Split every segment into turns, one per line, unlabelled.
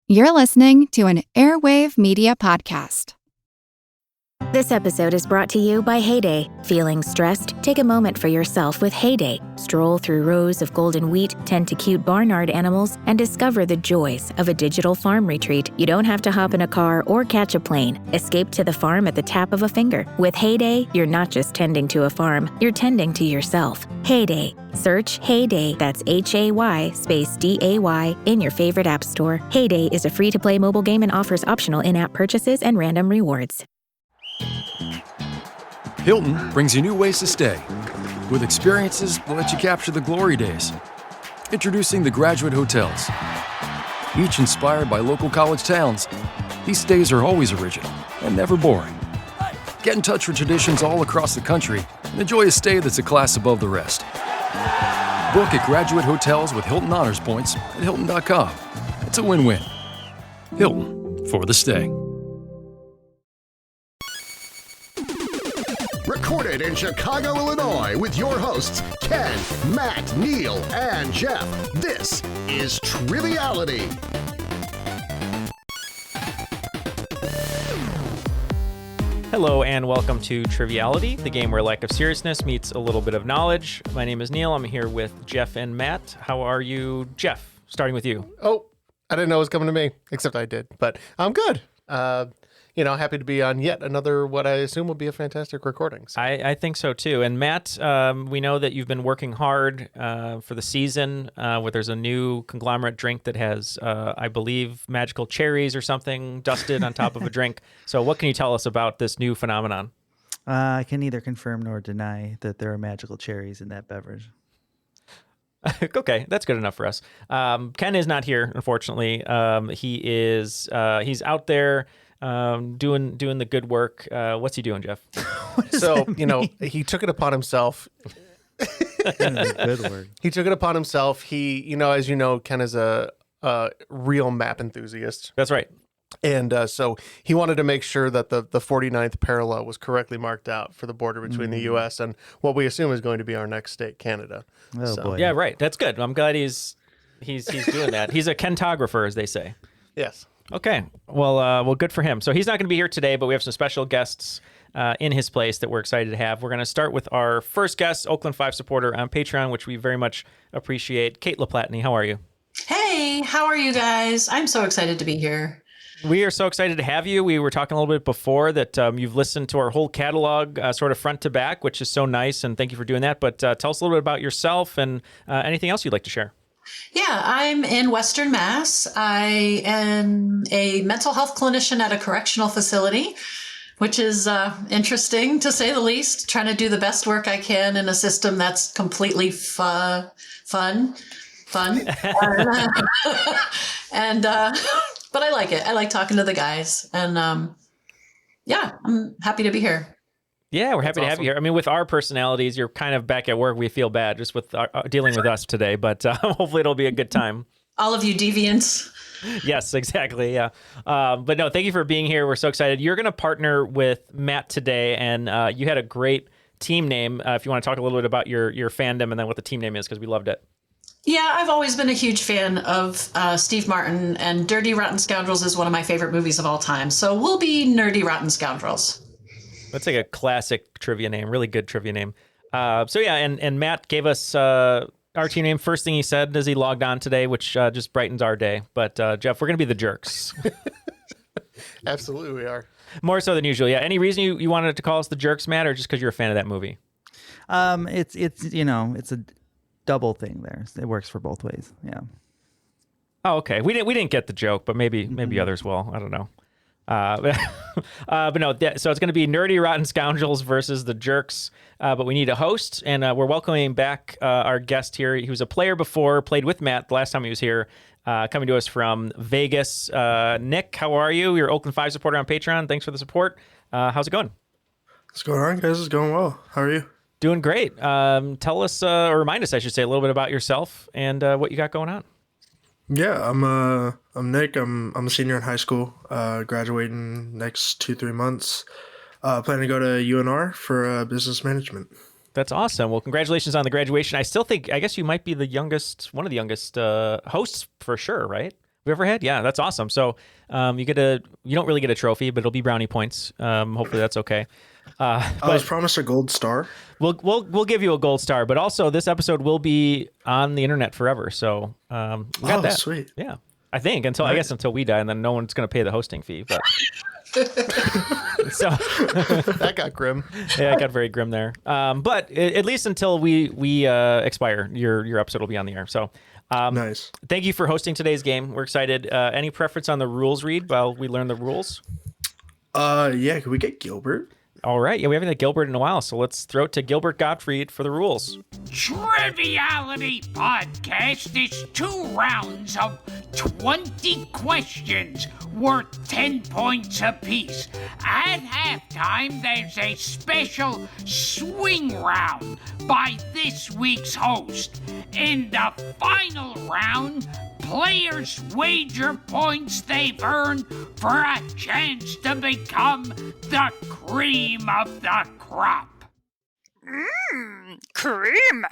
You're listening to an Airwave Media podcast.
This episode is brought to you by Heyday. Feeling stressed? Take a moment for yourself with Heyday. Stroll through rows of golden wheat, tend to cute barnyard animals, and discover the joys of a digital farm retreat. You don't have to hop in a car or catch a plane. Escape to the farm at the tap of a finger. With Heyday, you're not just tending to a farm, you're tending to yourself. Heyday. Search Heyday, that's Hay space DAY, in your favorite app store. Heyday is a free-to-play mobile game and offers optional in-app purchases and random rewards.
Hilton brings you new ways to stay, with experiences that let you capture the glory days. Introducing the Graduate Hotels. Each inspired by local college towns, these stays are always original and never boring. Get in touch with traditions all across the country and enjoy a stay that's a class above the rest. Book at Graduate Hotels with Hilton Honors Points at Hilton.com. It's a win-win. Hilton, for the stay.
Recorded in Chicago, Illinois, with your hosts, Ken, Matt, Neal, and Jeff. This is Triviality.
Hello and welcome to Triviality, the game where lack of seriousness meets a little bit of knowledge. My name is Neal. I'm here with Jeff and Matt. How are you, Jeff? Starting with you.
Oh, I didn't know it was coming to me, except I did. But I'm good. Happy to be on yet another, what I assume will be a fantastic recording. So.
I think so too. And Matt, we know that you've been working hard for the season. Where there's a new conglomerate drink that has, I believe, magical cherries or something dusted on top of a drink. So what can you tell us about this new phenomenon?
I can neither confirm nor deny that there are magical cherries in that beverage.
Okay, that's good enough for us. Ken is not here, unfortunately. He's out there doing the good work. What's he doing, Jeff?
So, he took it upon himself.
Good word.
He took it upon himself. He, as you know, Ken is a real map enthusiast.
That's right.
And so he wanted to make sure that the 49th parallel was correctly marked out for the border between the U.S. and what we assume is going to be our next state, Canada.
Oh, boy.
Yeah, right. That's good. I'm glad he's doing that. He's a Kentographer, as they say.
Yes.
Okay. Well, good for him. So he's not going to be here today, but we have some special guests in his place that we're excited to have. We're going to start with our first guest, Oakland 5 supporter on Patreon, which we very much appreciate. Kate LaPlatney, how are you?
Hey, how are you guys? I'm so excited to be here.
We are so excited to have you. We were talking a little bit before that you've listened to our whole catalog sort of front to back, which is so nice, and thank you for doing that. But tell us a little bit about yourself and anything else you'd like to share.
Yeah, I'm in Western Mass. I am a mental health clinician at a correctional facility, which is interesting to say the least, trying to do the best work I can in a system that's completely fun. And but I like it. I like talking to the guys. And I'm happy to be here.
Yeah, we're happy to have you here. I mean, with our personalities, you're kind of back at work. We feel bad just with dealing with us today, but hopefully it'll be a good time.
All of you deviants.
Yes, exactly. Yeah. But no, thank you for being here. We're so excited. You're going to partner with Matt today, and you had a great team name. If you want to talk a little bit about your fandom and then what the team name is, because we loved it.
Yeah, I've always been a huge fan of Steve Martin, and Dirty Rotten Scoundrels is one of my favorite movies of all time. So we'll be Nerdy Rotten Scoundrels.
That's like a classic trivia name, really good trivia name. And Matt gave us our team name. First thing he said as he logged on today, which just brightens our day. But Jeff, we're going to be the Jerks.
Absolutely, we are.
More so than usual, yeah. Any reason you wanted to call us the Jerks, Matt, or just because you're a fan of that movie?
It's a double thing there. It works for both ways. Yeah.
Oh, okay. We didn't get the joke, but maybe others will. I don't know. But no. So it's going to be Nerdy Rotten Scoundrels versus the Jerks. But we need a host, and we're welcoming back our guest here. He was a player before, played with Matt the last time he was here. Coming to us from Vegas. Nick, how are you? You're Oakland 5 supporter on Patreon. Thanks for the support. How's it going?
What's going on, guys? It's going well. How are you?
Doing great. Tell us, or remind us, I should say, a little bit about yourself and what you got going on.
Yeah, I'm Nick. I'm a senior in high school, graduating next 2-3 months. Planning to go to UNR for business management.
That's awesome. Well, congratulations on the graduation. I guess you might be one of the youngest hosts for sure, right? we ever had. Yeah, that's awesome. So you don't really get a trophy, but it'll be brownie points. Hopefully that's okay.
I was promised a gold star.
We'll give you a gold star, but also this episode will be on the internet forever. So we got that.
Sweet.
Yeah, I think I guess until we die, and then no one's going to pay the hosting fee. But so
That got grim.
yeah, it got very grim there. But at least until we expire, your episode will be on the air. So
Nice.
thank you for hosting today's game. We're excited. Any preference on the rules read while we learn the rules?
Yeah, can we get Gilbert?
All right. Yeah, we haven't had Gilbert in a while, so let's throw it to Gilbert Gottfried for the rules.
Triviality Podcast is 2 rounds of 20 questions worth 10 points apiece. At halftime, there's a special swing round by this week's host. In the final round, players wager points they've earned for a chance to become the cream of the crop.
Cream.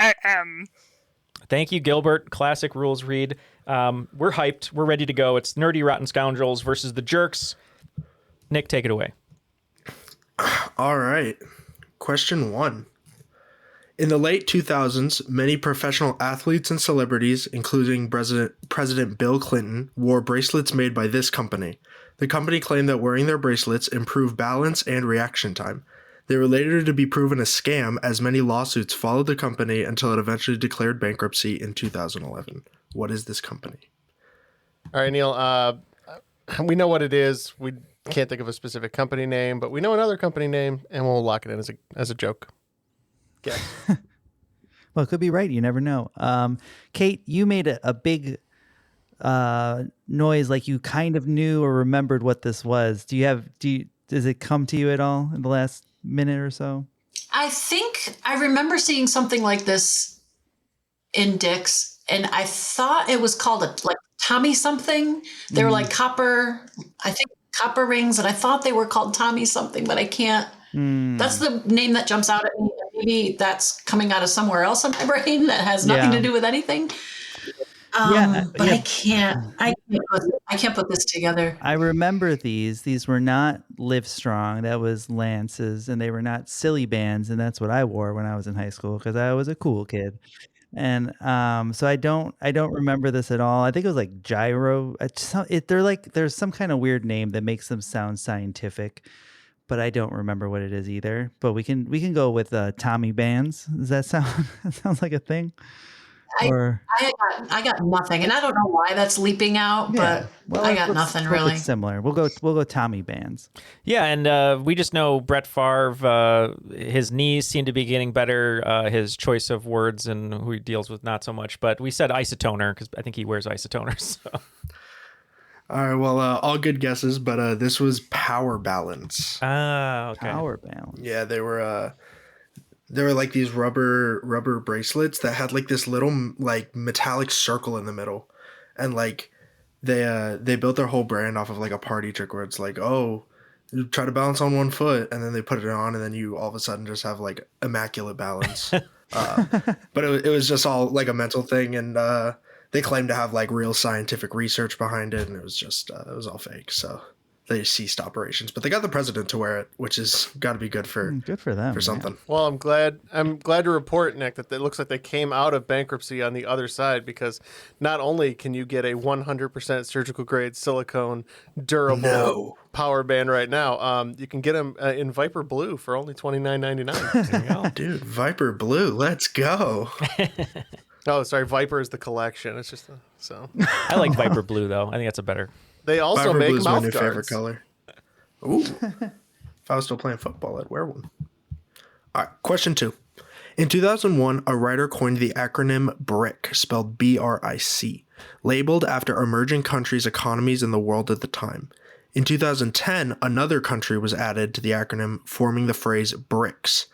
Thank you, Gilbert. Classic rules read. We're hyped. We're ready to go. It's Nerdy Rotten Scoundrels versus the Jerks. Nick, take it away.
All right. Question 1. In the late 2000s, many professional athletes and celebrities, including President Bill Clinton, wore bracelets made by this company. The company claimed that wearing their bracelets improved balance and reaction time. They were later to be proven a scam, as many lawsuits followed the company until it eventually declared bankruptcy in 2011. What is this company?
All right, Neal. We know what it is. We can't think of a specific company name, but we know another company name, and we'll lock it in as a joke. Guess.
Well, it could be right. You never know. Kate, you made a big noise like you kind of knew or remembered what this was. Does it come to you at all in the last minute or so?
I think I remember seeing something like this in Dick's, and I thought it was called like Tommy something. They were like copper rings, and I thought they were called Tommy something, but I can't. That's the name that jumps out at me. Maybe that's coming out of somewhere else in my brain that has nothing to do with anything. But I can't put this together.
I remember these. These were not Live Strong. That was Lance's, and they were not Silly Bands, and that's what I wore when I was in high school because I was a cool kid. And so I don't remember this at all. I think it was like Gyro. There's some kind of weird name that makes them sound scientific, but I don't remember what it is either. But we can go with Tommy Bands. Does that sounds like a thing?
I got nothing, and I don't know why that's leaping out, but I got nothing really.
Similar. We'll go Tommy Bands.
Yeah, and we just know Brett Favre. His knees seem to be getting better. His choice of words and who he deals with not so much. But we said isotoner because I think he wears isotoners. So.
All right, well, all good guesses, but this was Power Balance.
Ah, okay.
Power Balance.
Yeah, they were like these rubber bracelets that had like this little like metallic circle in the middle, and like they built their whole brand off of like a party trick where it's like, oh, you try to balance on one foot, and then they put it on, and then you all of a sudden just have like immaculate balance. But it was just all like a mental thing, and they claimed to have like real scientific research behind it, and it was just it was all fake. So they ceased operations, but they got the president to wear it, which is got to be good for
them
for something.
Man.
Well, I'm glad to report, Nick, that it looks like they came out of bankruptcy on the other side, because not only can you get a 100% surgical grade silicone durable power band right now, you can get them in Viper Blue for only $29.99. There you go.
Dude, Viper Blue, let's go.
Oh, sorry, Viper is the collection. It's just so.
I like Viper Blue though. I think that's a better.
They also
Viper
make
Blue's
mouth
my new
guards.
favorite color. Ooh. If I was still playing football, I'd wear one. All right, question 2. In 2001, a writer coined the acronym BRIC, spelled B-R-I-C, labeled after emerging countries' economies in the world at the time. In 2010, another country was added to the acronym, forming the phrase BRICS.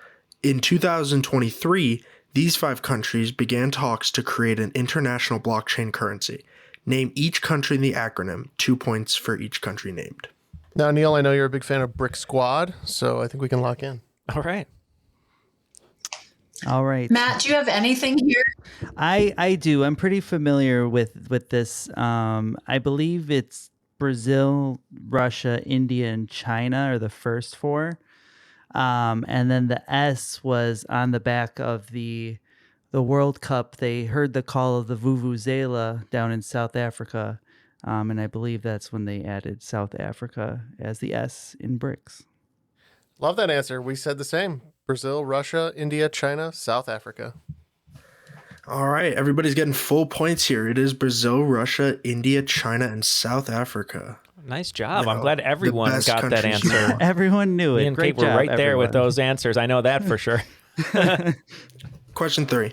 In 2023, these 5 countries began talks to create an international blockchain currency. Name each country in the acronym. 2 points for each country named.
Now, Neal, I know you're a big fan of Brick Squad, so I think we can lock in.
All right.
All right.
Matt, do you have anything here?
I do. I'm pretty familiar with this. I believe it's Brazil, Russia, India, and China are the first four. And then the S was on the back of the World Cup. They heard the call of the Vuvuzela down in South Africa. And I believe that's when they added South Africa as the S in BRICS.
Love that answer. We said the same. Brazil, Russia, India, China, South Africa.
All right, everybody's getting full points here. It is Brazil, Russia, India, China, and South Africa.
Nice job. I'm glad everyone got that
countries
answer.
Everyone knew it.
Me and
Great
Kate were
job,
right there with
everyone.
those answers. I know that for sure.
Question 3.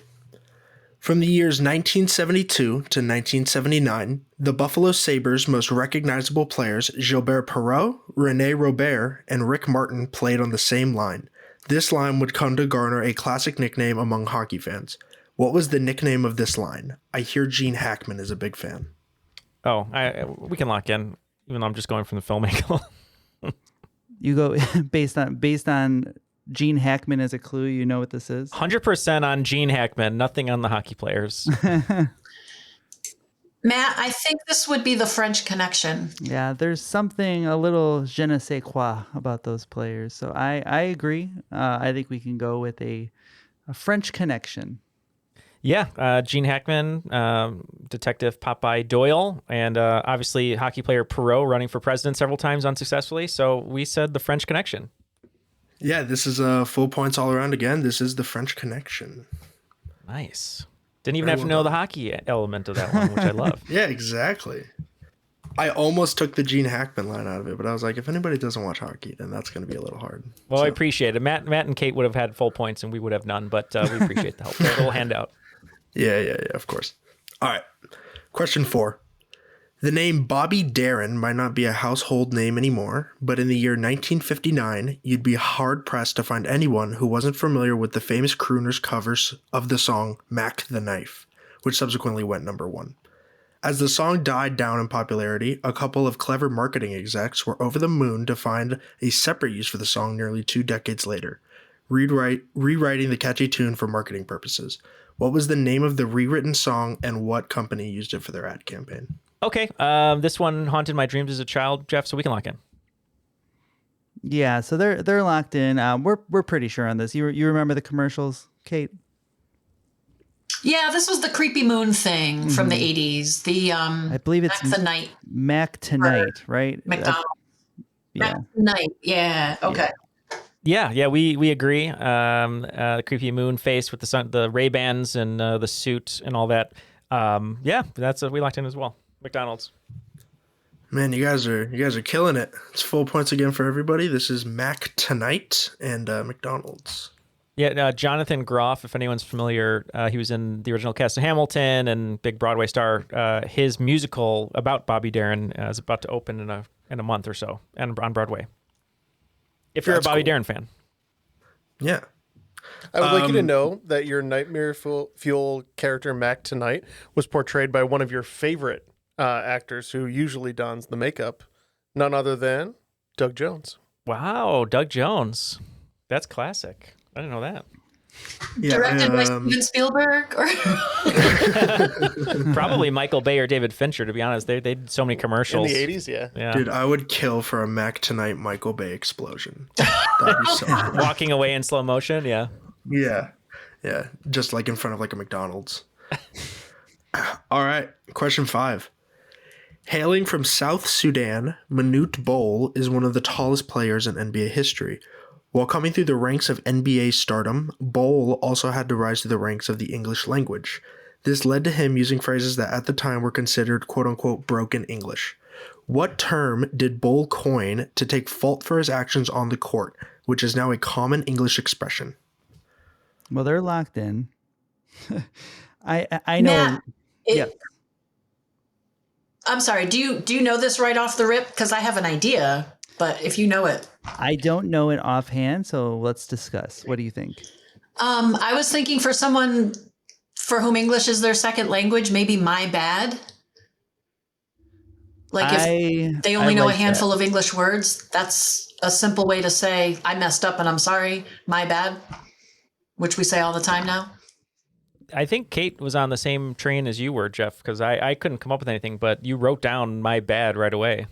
From the years 1972 to 1979, the Buffalo Sabres' most recognizable players, Gilbert Perreault, René Robert, and Rick Martin, played on the same line. This line would come to garner a classic nickname among hockey fans. What was the nickname of this line? I hear Gene Hackman is a big fan.
Oh, we can lock in, even though I'm just going from the film angle.
You go based on Gene Hackman as a clue. You know what this is?
100% on Gene Hackman, nothing on the hockey players.
Matt, I think this would be the French Connection.
Yeah, there's something a little je ne sais quoi about those players. So I agree. I think we can go with a French Connection.
Yeah, Gene Hackman, Detective Popeye Doyle, and obviously hockey player Perreault running for president several times unsuccessfully. So we said the French Connection.
Yeah, this is full points all around again. This is the French Connection.
Nice. Didn't even have to know the hockey element of that one, which I love.
Yeah, exactly. I almost took the Gene Hackman line out of it, but I was like, if anybody doesn't watch hockey, then that's going to be a little hard.
Well, I appreciate it. Matt and Kate would have had full points, and we would have none, but we appreciate the help. A little handout.
Yeah, of course. All right. Question 4. The name Bobby Darin might not be a household name anymore, but in the year 1959, you'd be hard-pressed to find anyone who wasn't familiar with the famous crooner's covers of the song Mac the Knife, which subsequently went number 1. As the song died down in popularity, a couple of clever marketing execs were over the moon to find a separate use for the song nearly 2 decades later, rewriting the catchy tune for marketing purposes. What was the name of the rewritten song, and what company used it for their ad campaign?
Okay, this one haunted my dreams as a child, Jeff, so we can lock in.
Yeah, so they're locked in. We're pretty sure on this. You remember the commercials, Kate?
Yeah, this was the Creepy Moon thing from the 80s. The
I believe it's
Mac the Night.
Mac Tonight, right?
McDonald's.
Yeah.
Mac the Night. Yeah. Okay.
Yeah, we agree. The creepy moon face with the Ray-Bans and the suit and all that. Yeah, that's we locked in as well. McDonald's.
Man, you guys are killing it. It's full points again for everybody. This is Mac Tonight and McDonald's.
Yeah, Jonathan Groff, if anyone's familiar, he was in the original cast of Hamilton and big Broadway star. His musical about Bobby Darin is about to open in a month or so and on Broadway. If you're a Bobby Darin fan.
Yeah.
I would like you to know that your Nightmare Fuel character, Mac Tonight, was portrayed by one of your favorite actors who usually dons the makeup, none other than Doug Jones.
Wow, Doug Jones. That's classic. I didn't know that.
Yeah,
Directed by Steven Spielberg? Or
Probably Michael Bay or David Fincher, to be honest. They did so many commercials.
In the 80s, yeah.
Dude, I would kill for a Mac Tonight Michael Bay explosion. That'd be so cool.
Walking away in slow motion, yeah.
Yeah. Just like in front of like a McDonald's. All right. Question 5. Hailing from South Sudan, Manute Bol is one of the tallest players in NBA history. While coming through the ranks of NBA stardom, Bol also had to rise to the ranks of the English language. This led to him using phrases that at the time were considered quote-unquote broken English. What term did Bol coin to take fault for his actions on the court, which is now a common English expression?
Well, they're locked in. I know.
Matt, I'm sorry. Do you know this right off the rip? Because I have an idea, but if you know it.
I don't know it offhand, so let's discuss. What do you think?
I was thinking for someone for whom English is their second language, maybe my bad. Like if they only know a handful of English words, that's a simple way to say I messed up and I'm sorry, my bad. which we say all the time now.
I think Kate was on the same train as you were, Jeff, because I couldn't come up with anything, but you wrote down my bad right away.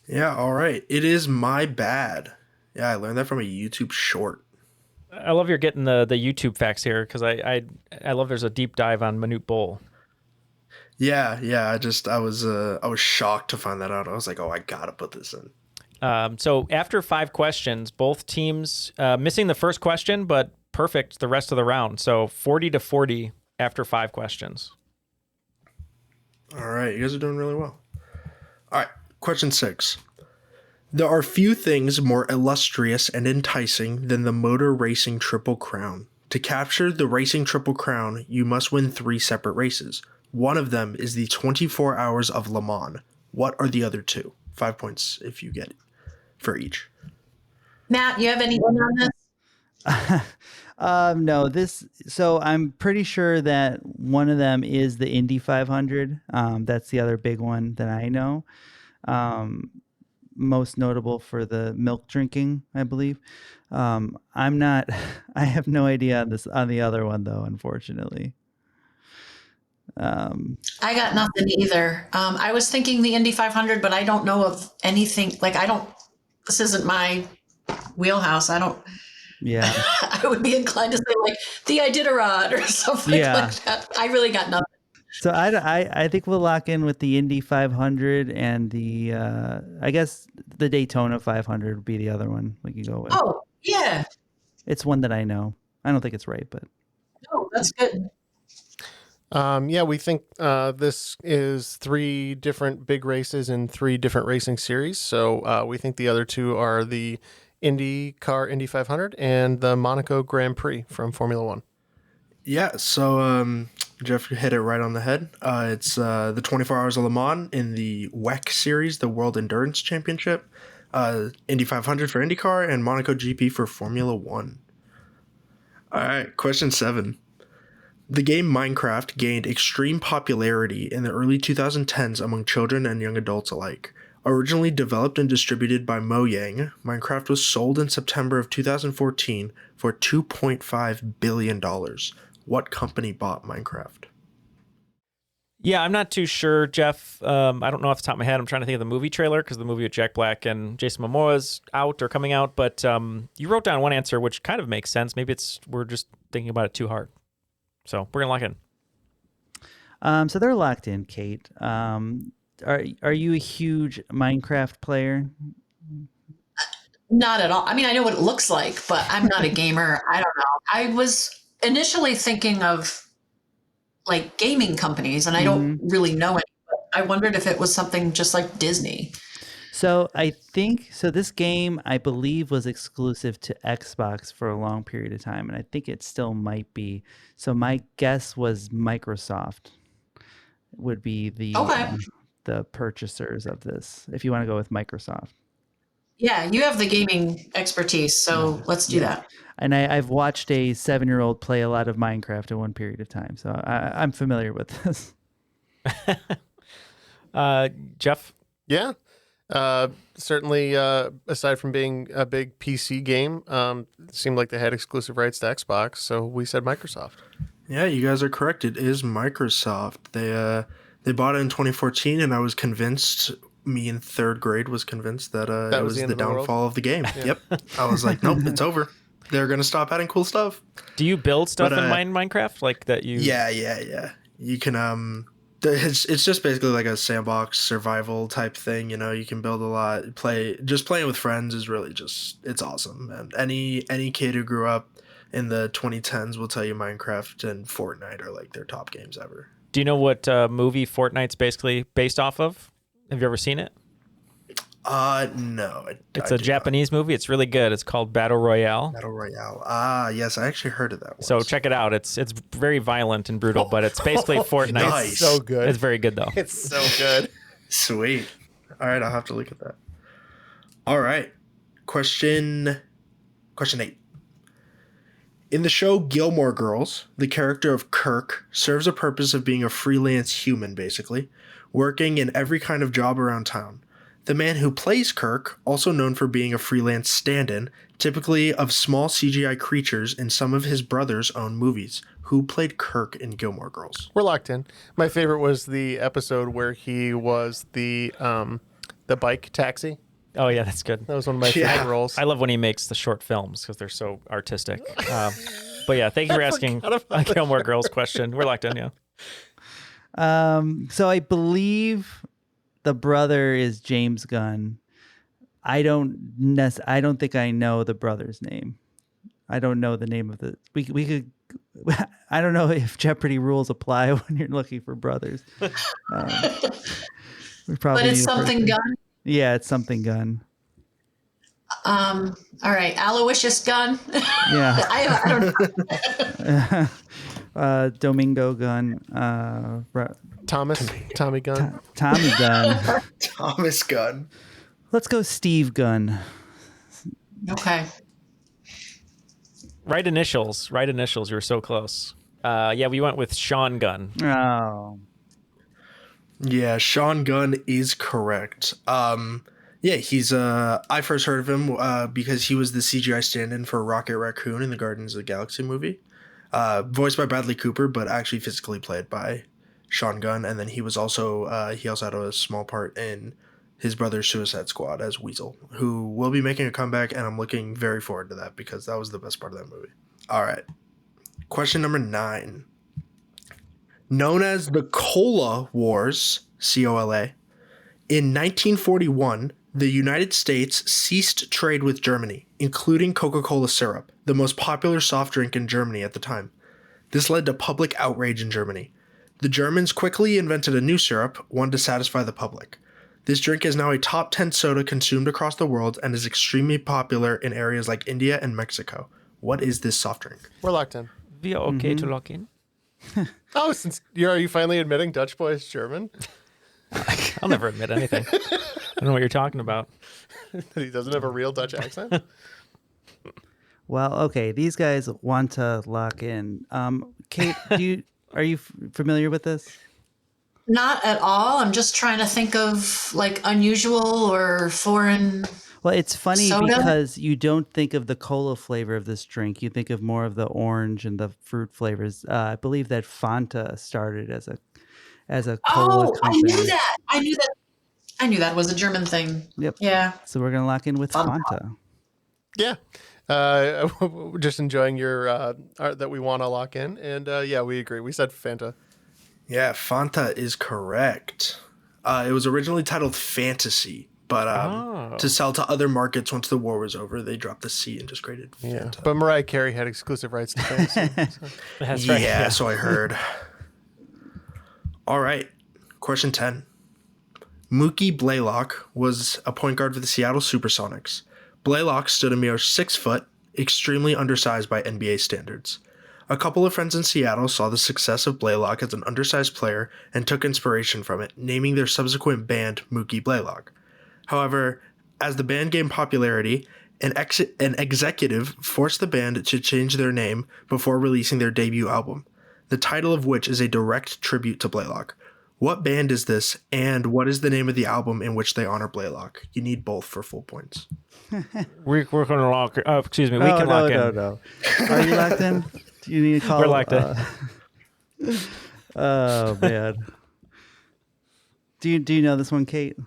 Yeah, all right. It is my bad. Yeah, I learned that from a YouTube short.
I love you're getting the YouTube facts here because I love there's a deep dive on Manute Bowl.
Yeah. I was shocked to find that out. I was like, oh, I gotta put this in.
So after 5 questions, both teams missing the first question, but perfect the rest of the round. So 40-40 after 5 questions.
All right, you guys are doing really well. All right, question 6. There are few things more illustrious and enticing than the motor racing Triple Crown. To capture the racing Triple Crown, you must win 3 separate races. One of them is the 24 Hours of Le Mans. What are the other 2? 5 points if you get it for each.
Matt, you have anyone on this?
No, so I'm pretty sure that one of them is the Indy 500. That's the other big one that I know. Most notable for the milk drinking, I believe. I have no idea on the other one though, unfortunately.
I got nothing either. I was thinking the Indy 500, but I don't know of anything. This isn't my wheelhouse.
Yeah.
I would be inclined to say like the Iditarod or something like that. I really got nothing.
So I think we'll lock in with the Indy 500 and the I guess the Daytona 500 would be the other one we could go with.
Oh, yeah.
It's one that I know. I don't think it's right, but.
Oh, that's good.
We think this is 3 different big races in 3 different racing series. So we think the other 2 are the Indy 500 and the Monaco Grand Prix from Formula One.
Yeah, so Jeff hit it right on the head. It's the 24 Hours of Le Mans in the WEC series, the World Endurance Championship, Indy 500 for IndyCar, and Monaco GP for Formula One. All right, question 7. The game Minecraft gained extreme popularity in the early 2010s among children and young adults alike. Originally developed and distributed by Mojang, Minecraft was sold in September of 2014 for $2.5 billion. What company bought Minecraft?
Yeah, I'm not too sure, Jeff. I don't know off the top of my head. I'm trying to think of the movie trailer because the movie with Jack Black and Jason Momoa is out or coming out. But you wrote down one answer, which kind of makes sense. Maybe we're just thinking about it too hard. So we're going to lock in.
So they're locked in, Kate. Are you a huge Minecraft player?
Not at all. I mean, I know what it looks like, but I'm not a gamer. I don't know. I was initially thinking of like gaming companies, and I don't really know it. But I wondered if it was something just like Disney.
So I think this game, I believe, was exclusive to Xbox for a long period of time, and I think it still might be. So my guess was Microsoft would be the purchasers of this, if you want to go with Microsoft.
Yeah, you have the gaming expertise, so let's do that.
And I've watched a 7-year-old play a lot of Minecraft in one period of time, so I'm familiar with this.
Jeff?
Yeah. Certainly, aside from being a big PC game, it seemed like they had exclusive rights to Xbox, so we said Microsoft.
Yeah, you guys are correct. It is Microsoft. They bought it in 2014, and I was convinced, me in 3rd grade was convinced that it was the downfall of the game. Yeah. Yep. I was like, nope, it's over. They're going to stop adding cool stuff.
Do you build stuff in Minecraft? Like that you...
Yeah. You can... It's just basically like a sandbox survival type thing. You know, you can build a lot. Just playing with friends is really it's awesome. And any kid who grew up in the 2010s will tell you Minecraft and Fortnite are like their top games ever.
Do you know what movie Fortnite's basically based off of? Have you ever seen it?
No.
It's a Japanese movie. It's really good. It's called Battle Royale.
Battle Royale. Yes, I actually heard of that one.
So check it out. It's very violent and brutal, but it's basically Fortnite.
Nice.
It's so good.
It's very good, though.
It's so good.
Sweet. All right, I'll have to look at that. All right. Question 8. In the show Gilmore Girls, the character of Kirk serves a purpose of being a freelance human, basically, working in every kind of job around town. The man who plays Kirk, also known for being a freelance stand-in, typically of small CGI creatures in some of his brother's own movies. Who played Kirk in Gilmore Girls?
We're locked in. My favorite was the episode where he was the bike taxi.
Oh yeah, that's good.
That was one of my favorite roles.
I love when he makes the short films because they're so artistic. But yeah, thank you for asking a Gilmore Girls question. We're locked in, yeah.
So I believe the brother is James Gunn. I don't think I know the brother's name. I don't know the name of the. We could. I don't know if Jeopardy rules apply when you're looking for brothers. We probably.
But it's something Gunn.
Yeah, it's something Gunn.
All right, Aloysius Gunn.
Yeah.
I don't know.
Domingo Gunn.
Tommy Gunn.
Tommy Gunn.
Thomas Gunn.
Let's go Steve Gunn.
Okay.
Right initials. You were so close. Yeah, we went with Sean Gunn.
Oh.
Yeah, Sean Gunn is correct. Yeah, he's I first heard of him because he was the CGI stand-in for Rocket Raccoon in the Guardians of the Galaxy movie. Voiced by Bradley Cooper, but actually physically played by Sean Gunn. And then he was also he also had a small part in his brother's Suicide Squad as Weasel, who will be making a comeback, and I'm looking very forward to that because that was the best part of that movie. All right. Question number 9. Known as the Cola Wars, C-O-L-A, in 1941, the United States ceased trade with Germany, including Coca-Cola syrup, the most popular soft drink in Germany at the time. This led to public outrage in Germany. The Germans quickly invented a new syrup, one to satisfy the public. This drink is now a top 10 soda consumed across the world and is extremely popular in areas like India and Mexico. What is this soft drink?
We're locked in.
We are okay to lock in.
Oh, are you finally admitting Dutch boy is German?
I'll never admit anything. I don't know what you're talking about.
He doesn't have a real Dutch accent?
Well, okay, these guys want to lock in. Kate, are you familiar with this?
Not at all. I'm just trying to think of like unusual or foreign.
Well, it's funny
soda?
because you don't think of the cola flavor of this drink. You think of more of the orange and the fruit flavors. I believe that Fanta started as a cola company.
I knew that. I knew that was a German thing.
Yep.
Yeah.
So we're gonna lock in with Fanta.
Yeah. Just enjoying your that we want to lock in, and yeah, we agree. We said Fanta.
Yeah, Fanta is correct. It was originally titled Fantasy, but to sell to other markets once the war was over, they dropped the C and just created Fanta.
Yeah, but Mariah Carey had exclusive rights to Fantasy. So.
That's right.
Yeah, so I heard. All right, question 10. Mookie Blaylock was a point guard for the Seattle Supersonics. Blaylock stood a mere 6 foot, extremely undersized by NBA standards. A couple of friends in Seattle saw the success of Blaylock as an undersized player and took inspiration from it, naming their subsequent band Mookie Blaylock. However, as the band gained popularity, an executive forced the band to change their name before releasing their debut album, the title of which is a direct tribute to Blaylock. What band is this, and what is the name of the album in which they honor Blaylock? You need both for full points.
We're going to lock in. Excuse me. We can lock in.
No. Are you locked in? Do you need to call?
We're locked in.
Oh, man. Do you know this one, Kate?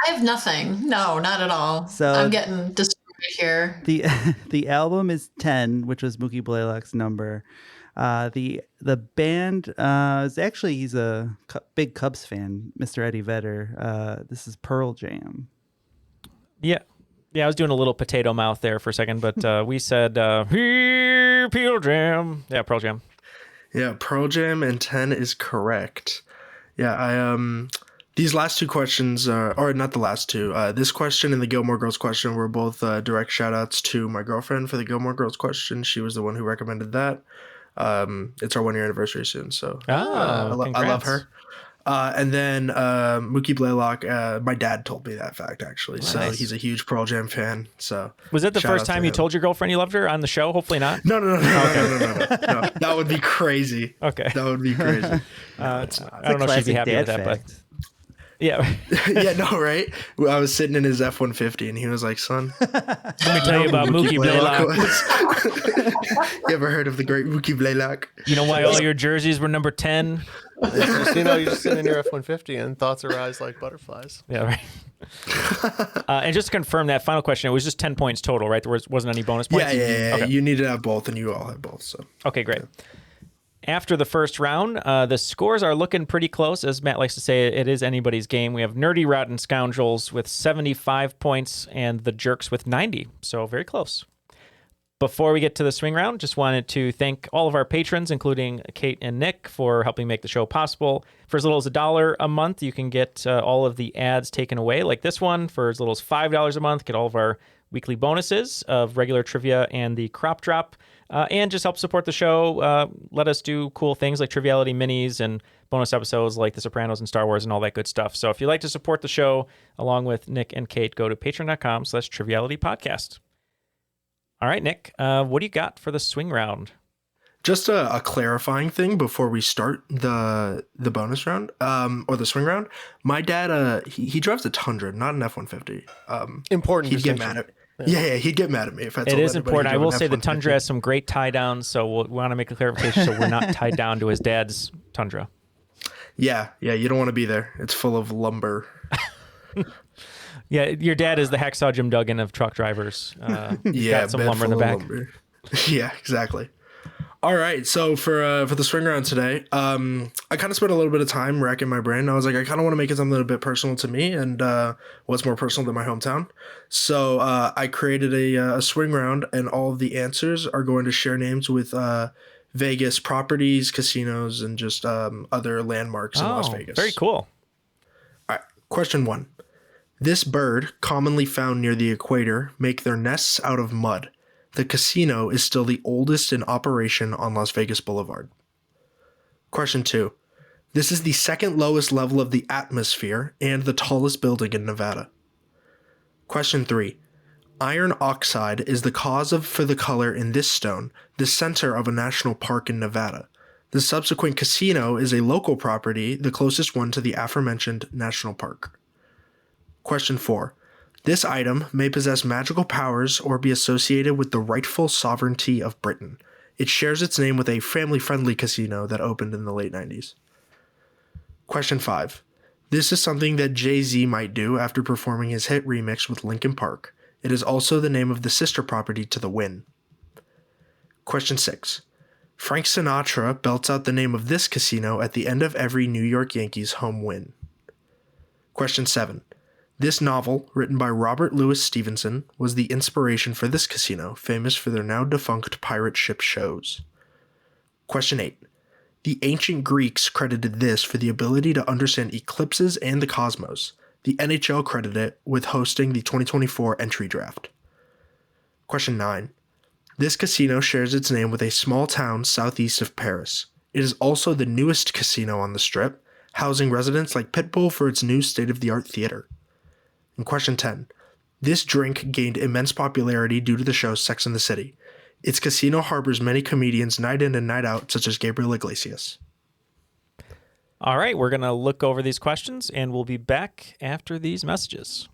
I have nothing. No, not at all.
So
I'm getting destroyed here.
The album is 10, which was Mookie Blaylock's number. The band is actually, he's a big Cubs fan, Mr. Eddie Vedder. This is Pearl Jam.
Yeah, I was doing a little potato mouth there for a second, but we said Pearl Jam. Yeah, Pearl Jam.
Yeah, Pearl Jam and 10 is correct. Yeah, these last two questions, or not the last two, this question and the Gilmore Girls question were both direct shout-outs to my girlfriend for the Gilmore Girls question. She was the one who recommended that. It's our 1-year anniversary soon, so I love her. And then Mookie Blaylock, my dad told me that fact, actually. Nice. So he's a huge Pearl Jam fan. So
was that the first time you told your girlfriend you loved her on the show? Hopefully not.
No. No. That would be crazy.
Okay.
That would be crazy.
I don't know if she'd be happy with that, but Yeah.
Yeah, no, right? I was sitting in his F-150 and he was like, son,
Let me tell you about Mookie Blaylock.
You ever heard of the great Mookie Blaylock?
You know why all your jerseys were number 10?
You're just sitting in your F-150 and thoughts arise like butterflies.
Yeah, right. And just to confirm that final question, it was just 10 points total, right? There wasn't any bonus points?
Yeah.
Okay.
You need to have both, and you all have both. So
Okay, great. After the first round, the scores are looking pretty close. As Matt likes to say, it is anybody's game. We have Nerdy Rotten Scoundrels with 75 points and the Jerks with 90. So very close. Before we get to the swing round, just wanted to thank all of our patrons, including Kate and Nick, for helping make the show possible. For as little as $1 a month, you can get all of the ads taken away, like this one. For as little as $5 a month, get all of our weekly bonuses of regular trivia and the crop drop. And just help support the show. Let us do cool things like Triviality minis and bonus episodes like The Sopranos and Star Wars and all that good stuff. So if you'd like to support the show along with Nick and Kate, go to patreon.com/trivialitypodcast. All right, Nick, what do you got for the swing round?
just a clarifying thing before we start the bonus round, or the swing round. My dad, he drives a Tundra, not an F-150.
Important.
He'd get mad at. Yeah, he'd get mad at me if I told
It is
anybody
important.
he
I
drove
will
an
say the
F-150.
Tundra has some great tie downs, so we want to make a clarification so we're not tied down to his dad's Tundra.
Yeah, you don't want to be there. It's full of lumber.
Yeah, your dad is the hacksaw Jim Duggan of truck drivers.
Yeah,
got some
bed
lumber in the
full of
back.
lumber. Yeah, exactly. All right, so for the swing round today, I kind of spent a little bit of time racking my brain. I was like, I kind of want to make it something a bit personal to me, and what's more personal than my hometown. So I created a swing round, and all of the answers are going to share names with Vegas properties, casinos, and just other landmarks in Las Vegas.
Very cool.
All right, question 1. This bird, commonly found near the equator, make their nests out of mud. The casino is still the oldest in operation on Las Vegas Boulevard. Question 2. This is the second lowest level of the atmosphere and the tallest building in Nevada. Question 3. Iron oxide is the cause for the color in this stone, the center of a national park in Nevada. The subsequent casino is a local property, the closest one to the aforementioned national park. Question 4. This item may possess magical powers or be associated with the rightful sovereignty of Britain. It shares its name with a family-friendly casino that opened in the late 90s. Question 5. This is something that Jay-Z might do after performing his hit remix with Linkin Park. It is also the name of the sister property to the Wynn. Question 6. Frank Sinatra belts out the name of this casino at the end of every New York Yankees home win. Question 7. This novel, written by Robert Louis Stevenson, was the inspiration for this casino, famous for their now defunct pirate ship shows. Question 8. The ancient Greeks credited this for the ability to understand eclipses and the cosmos. The NHL credited it with hosting the 2024 entry draft. Question 9. This casino shares its name with a small town southeast of Paris. It is also the newest casino on the Strip, housing residents like Pitbull for its new state-of-the-art theater. And question 10. This drink gained immense popularity due to the show Sex and the City. Its casino harbors many comedians night in and night out, such as Gabriel Iglesias.
All right, we're going to look over these questions, and we'll be back after these messages.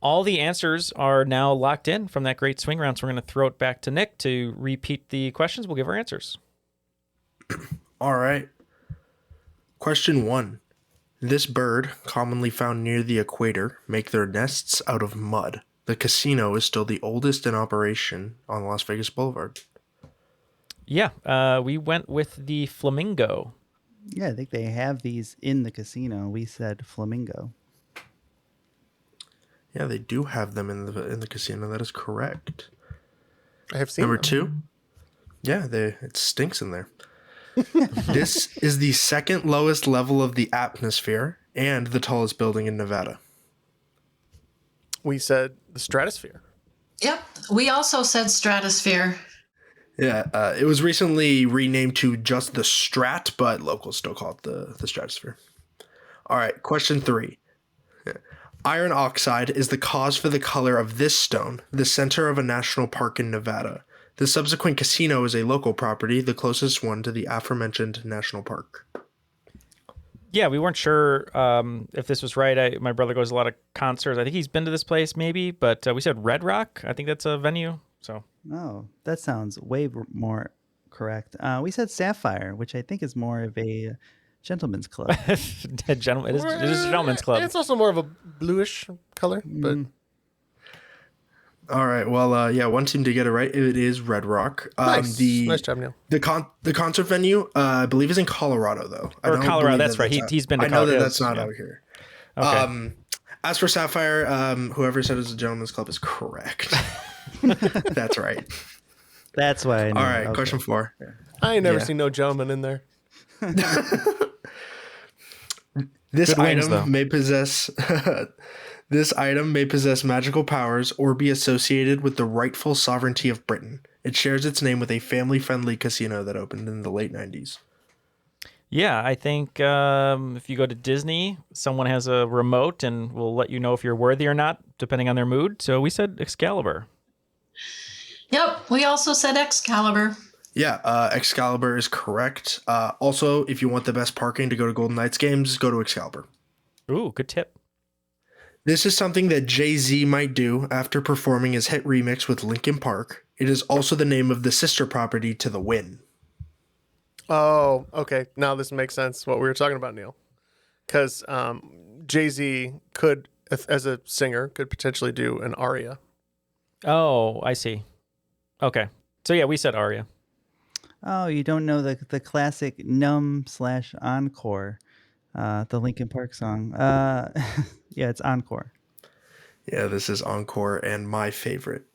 All the answers are now locked in from that great swing round, so we're going to throw it back to Nick to repeat the questions. We'll give our answers.
All right. Question 1. This bird, commonly found near the equator, make their nests out of mud. The casino is still the oldest in operation on Las Vegas Boulevard.
Yeah, we went with the flamingo.
Yeah, I think they have these in the casino. We said flamingo.
Yeah, they do have them in the casino. That is correct.
I have seen
Number
them.
2. Yeah, it stinks in there. This is the second lowest level of the atmosphere and the tallest building in Nevada.
We said the stratosphere.
Yep. We also said stratosphere.
Yeah, it was recently renamed to just the Strat, but locals still call it the stratosphere. All right, question 3. Iron oxide is the cause for the color of this stone, the center of a national park in Nevada. The subsequent casino is a local property, the closest one to the aforementioned national park.
Yeah, we weren't sure if this was right. My brother goes to a lot of concerts. I think he's been to this place maybe, but we said Red Rock. I think that's a venue. So.
Oh, that sounds way more correct. We said Sapphire, which I think is more of a gentleman's club.
It is a gentleman's club.
It's also more of a bluish color, but.
All right. Well, one team to get it right. It is Red Rock.
Nice job, Neil.
The concert venue, I believe, is in Colorado, though.
Colorado. That's right. He's been to Colorado.
I know that's not out here.
Okay.
As for Sapphire, whoever said it's a gentleman's club is correct. That's right.
That's why I know.
All right. Question 4.
I ain't never seen no gentleman in there.
This
Good wings,
item
though.
may possess. This item may possess magical powers or be associated with the rightful sovereignty of Britain. It shares its name with a family-friendly casino that opened in the late 90s.
Yeah, I think if you go to Disney, someone has a remote and will let you know if you're worthy or not, depending on their mood. So we said Excalibur.
Yep, we also said Excalibur.
Yeah, Excalibur is correct. Also, if you want the best parking to go to Golden Knights games, go to Excalibur.
Ooh, good tip.
This is something that Jay-Z might do after performing his hit remix with Linkin Park. It is also the name of the sister property to The Win.
Oh, okay. Now this makes sense, what we were talking about, Neil. Because Jay-Z could, as a singer, could potentially do an aria.
Oh, I see. Okay. So yeah, we said aria.
Oh, you don't know the classic Numb/Encore, the Linkin Park song. Yeah, it's Encore.
Yeah, this is Encore and my favorite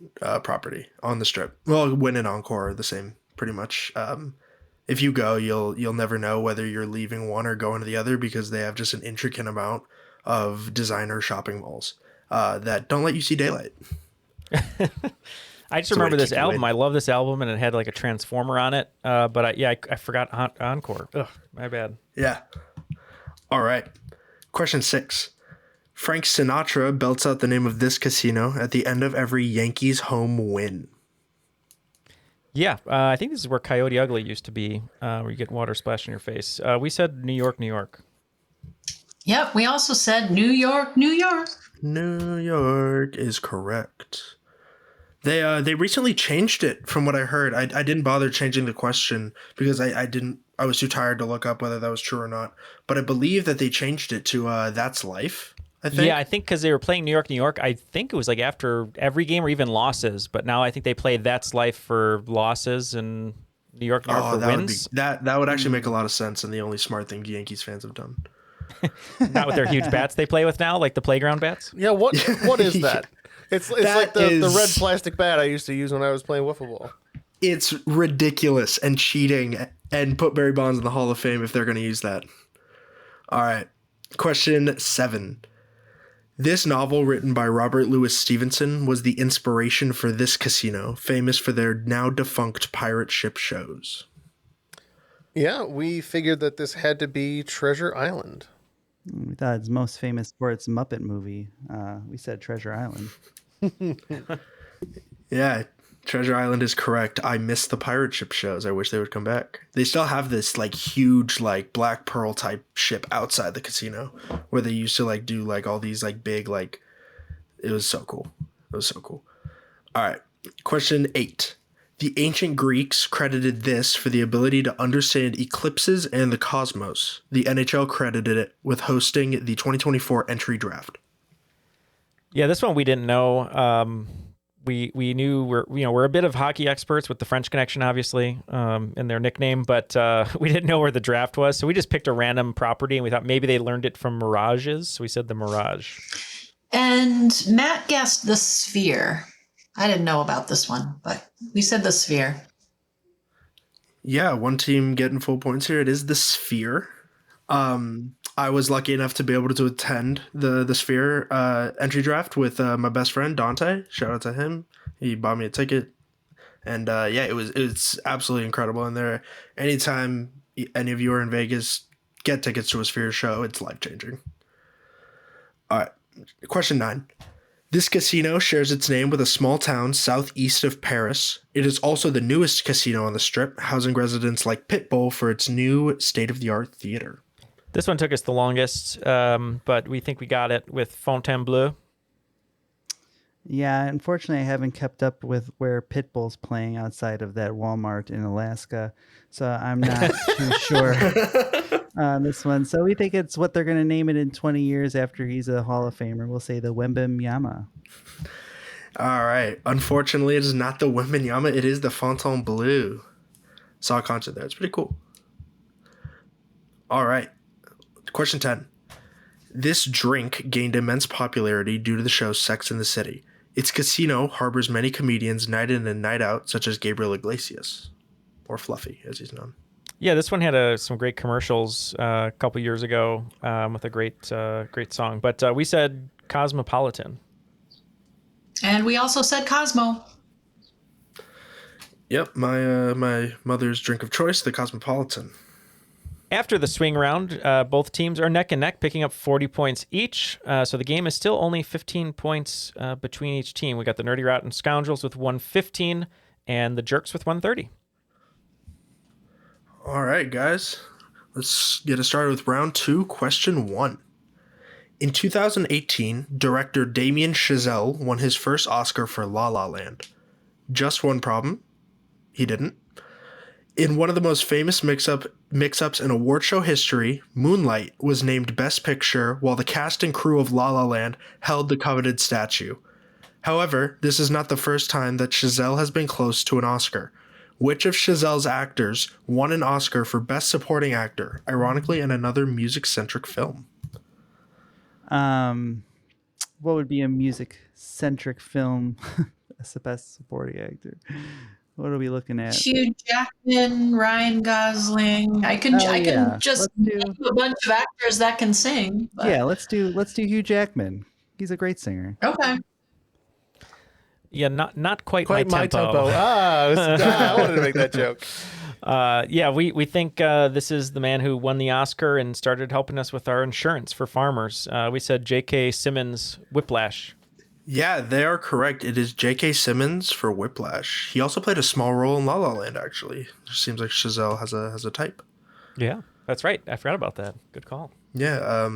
property on the Strip. Well, Win and Encore are the same, pretty much. If you go, you'll never know whether you're leaving one or going to the other because they have just an intricate amount of designer shopping malls that don't let you see daylight.
I just remember this album. I love this album, and it had like a transformer on it. But I forgot Encore. Ugh, my bad.
Yeah. All right. Question 6. Frank Sinatra belts out the name of this casino at the end of every Yankees home win.
Yeah, I think this is where Coyote Ugly used to be, where you get water splashed in your face. We said New York, New York.
Yep, we also said New York, New York.
New York is correct. They recently changed it from what I heard. I didn't bother changing the question because I was too tired to look up whether that was true or not. But I believe that they changed it to That's Life. I think.
Yeah, I think because they were playing New York, New York. I think it was like after every game or even losses. But now I think they play That's Life for losses and New York, New York for wins.
That would actually make a lot of sense and the only smart thing Yankees fans have done.
Not with their huge bats they play with now, like the playground bats.
Yeah, what is that? It's like the red plastic bat I used to use when I was playing wiffle ball.
It's ridiculous and cheating, and put Barry Bonds in the Hall of Fame if they're going to use that. All right. Question 7. This novel, written by Robert Louis Stevenson, was the inspiration for this casino, famous for their now defunct pirate ship shows.
Yeah, we figured that this had to be Treasure Island.
We thought it's most famous for its Muppet movie. We said Treasure Island.
Yeah, Treasure Island is correct. I miss the pirate ship shows. I wish they would come back. They still have this like huge like Black Pearl type ship outside the casino where they used to like do like all these like big like it was so cool. It was so cool. All right. Question 8. The ancient Greeks credited this for the ability to understand eclipses and the cosmos. The NHL credited it with hosting the 2024 entry draft.
Yeah, this one we didn't know. We knew we're a bit of hockey experts with the French connection, obviously, in their nickname, but we didn't know where the draft was, so we just picked a random property, and we thought maybe they learned it from Mirages, so we said the Mirage.
And Matt guessed the Sphere. I didn't know about this one, but we said the Sphere.
Yeah, one team getting full points here. It is the Sphere. I was lucky enough to be able to attend the Sphere entry draft with my best friend Dante. Shout out to him. He bought me a ticket, and it's absolutely incredible. And there, anytime any of you are in Vegas, get tickets to a Sphere show. It's life changing. All right, question 9. This casino shares its name with a small town southeast of Paris. It is also the newest casino on the Strip, housing residents like Pitbull for its new state-of-the-art theater.
This one took us the longest, but we think we got it with Fontainebleau.
Yeah, unfortunately, I haven't kept up with where Pitbull's playing outside of that Walmart in Alaska, so I'm not too sure on this one. So we think it's what they're going to name it in 20 years after he's a Hall of Famer. We'll say the Wembanyama.
All right. Unfortunately, it is not the Wembanyama. It is the Fontainebleau. Saw a concert there. It's pretty cool. All right. Question 10. This drink gained immense popularity due to the show Sex and the City. Its casino harbors many comedians night in and night out, such as Gabriel Iglesias, or Fluffy, as he's known.
Yeah, this one had some great commercials a couple years ago with a great song. But we said Cosmopolitan.
And we also said Cosmo.
Yep, my mother's drink of choice, the Cosmopolitan.
After the swing round, both teams are neck and neck, picking up 40 points each. So the game is still only 15 points between each team. We got the Nerdy Rotten Scoundrels with 115 and the Jerks with 130.
All right, guys. Let's get it started with round 2, question 1. In 2018, director Damien Chazelle won his first Oscar for La La Land. Just one problem. He didn't. In one of the most famous mix-ups in award show history, Moonlight was named Best Picture while the cast and crew of La La Land held the coveted statue. However, this is not the first time that Chazelle has been close to an Oscar. Which of Chazelle's actors won an Oscar for Best Supporting Actor, ironically in another music-centric film?
What would be a music-centric film as the Best Supporting Actor? What are we looking at?
Hugh Jackman, Ryan Gosling. I can just name a bunch of actors that can sing. But...
Yeah, let's do Hugh Jackman. He's a great singer.
Okay.
Yeah, not quite
my tempo. I wanted to make that joke.
Yeah, we think this is the man who won the Oscar and started helping us with our insurance for farmers. We said J.K. Simmons, Whiplash.
Yeah, they are correct. It is J.K. Simmons for Whiplash. He also played a small role in La La Land, actually. It seems like Chazelle has a type.
Yeah, that's right. I forgot about that. Good call.
Yeah,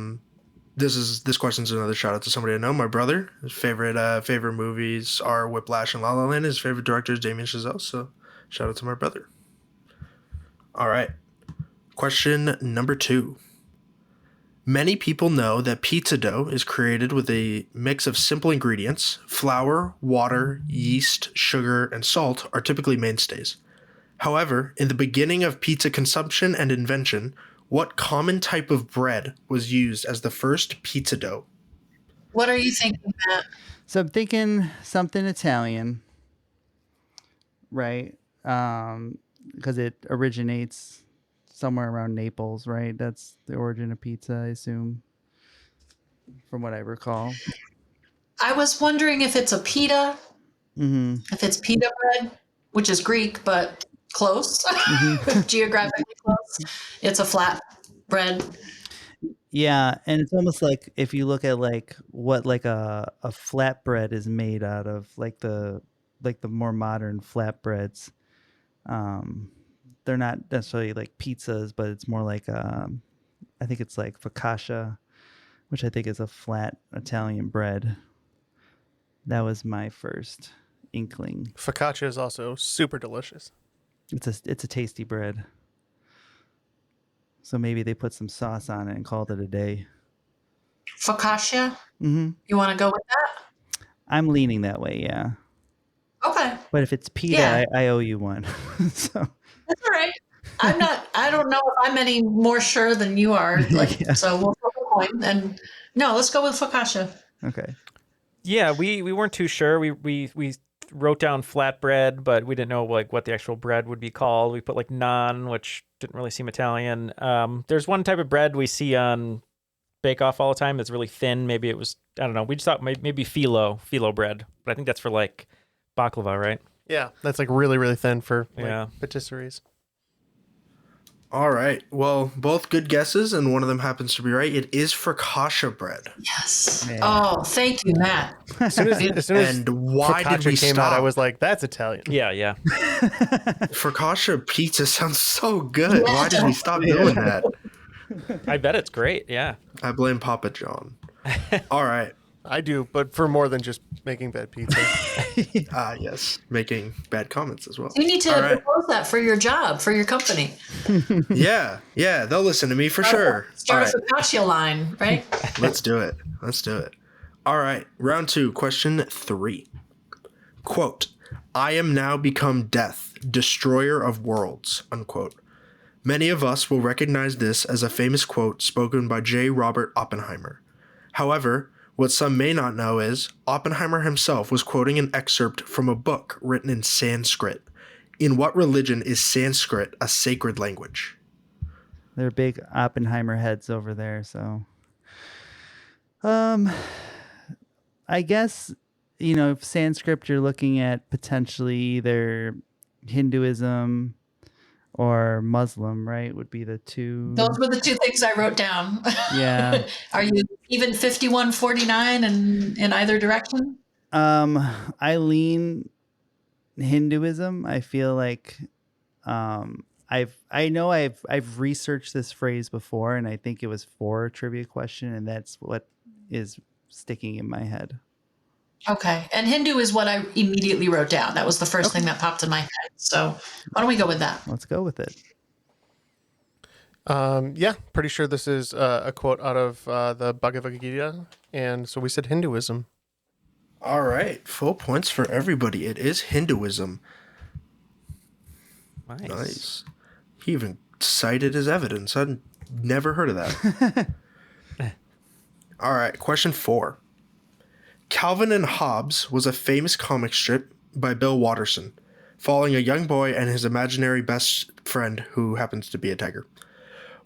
this question's another shout out to somebody I know. My brother. His favorite movies are Whiplash and La La Land. His favorite director is Damien Chazelle, so shout out to my brother. All right. Question number 2. Many people know that pizza dough is created with a mix of simple ingredients. Flour, water, yeast, sugar, and salt are typically mainstays. However, in the beginning of pizza consumption and invention, what common type of bread was used as the first pizza dough?
What are you thinking, Matt?
So I'm thinking something Italian, right? Because it originates somewhere around Naples, right? That's the origin of pizza, I assume, from what I recall.
I was wondering if it's a pita, if it's pita bread, which is Greek, but close, geographically close. It's a flat bread.
Yeah, and it's almost like if you look at like what like a flatbread is made out of, like the more modern flatbreads. They're not necessarily like pizzas, but it's more like I think it's like focaccia, which I think is a flat Italian bread. That was my first inkling.
Focaccia is also super delicious.
It's a tasty bread. So maybe they put some sauce on it and called it a day.
Focaccia? Mm-hmm. You want to go with that?
I'm leaning that way, yeah.
Okay.
But if it's pita, I owe you one. So
that's all right. I don't know if I'm any more sure than you are. So we'll flip a coin. And no, let's go with focaccia.
Okay.
Yeah, we weren't too sure. We wrote down flatbread, but we didn't know like what the actual bread would be called. We put like naan, which didn't really seem Italian. There's one type of bread we see on Bake Off all the time that's really thin. Maybe it was, I don't know. We just thought maybe phyllo bread, but I think that's for like baklava, right?
Yeah, that's like really, really thin for patisseries.
All right. Well, both good guesses, and one of them happens to be right. It is focaccia bread.
Yes.
Yeah.
Oh, thank you, Matt.
As soon as
And why did we
came
stop?
out, I was like, "That's Italian."
Yeah.
Focaccia pizza sounds so good. Why did we stop doing that?
I bet it's great. Yeah.
I blame Papa John. All right.
I do, but for more than just making bad pizza.
Yes. Making bad comments as well.
You need to
All right.
propose that for your job, for your company.
Yeah. They'll listen to me for sure.
Start
All
a focaccia line, right?
Let's do it. All right. Round 2, question 3. Quote, I am now become death, destroyer of worlds, unquote. Many of us will recognize this as a famous quote spoken by J. Robert Oppenheimer. However, what some may not know is Oppenheimer himself was quoting an excerpt from a book written in Sanskrit. In what religion is Sanskrit a sacred language?
They're big Oppenheimer heads over there, so I guess, if Sanskrit, you're looking at potentially either Hinduism or Muslim, right? Would be the two.
Those were the two things I wrote down.
Yeah.
Are you even 51-49 in either direction?
I lean Hinduism. I feel like I've researched this phrase before, and I think it was for a trivia question, and that's what is sticking in my head.
Okay. And Hindu is what I immediately wrote down. That was the first thing that popped in my head. So why don't we go with that?
Let's go with it.
Yeah, pretty sure this is a quote out of the Bhagavad Gita. And so we said Hinduism.
All right. Full points for everybody. It is Hinduism. Nice. He even cited as evidence. I'd never heard of that. All right. Question 4. Calvin and Hobbes was a famous comic strip by Bill Watterson, following a young boy and his imaginary best friend who happens to be a tiger.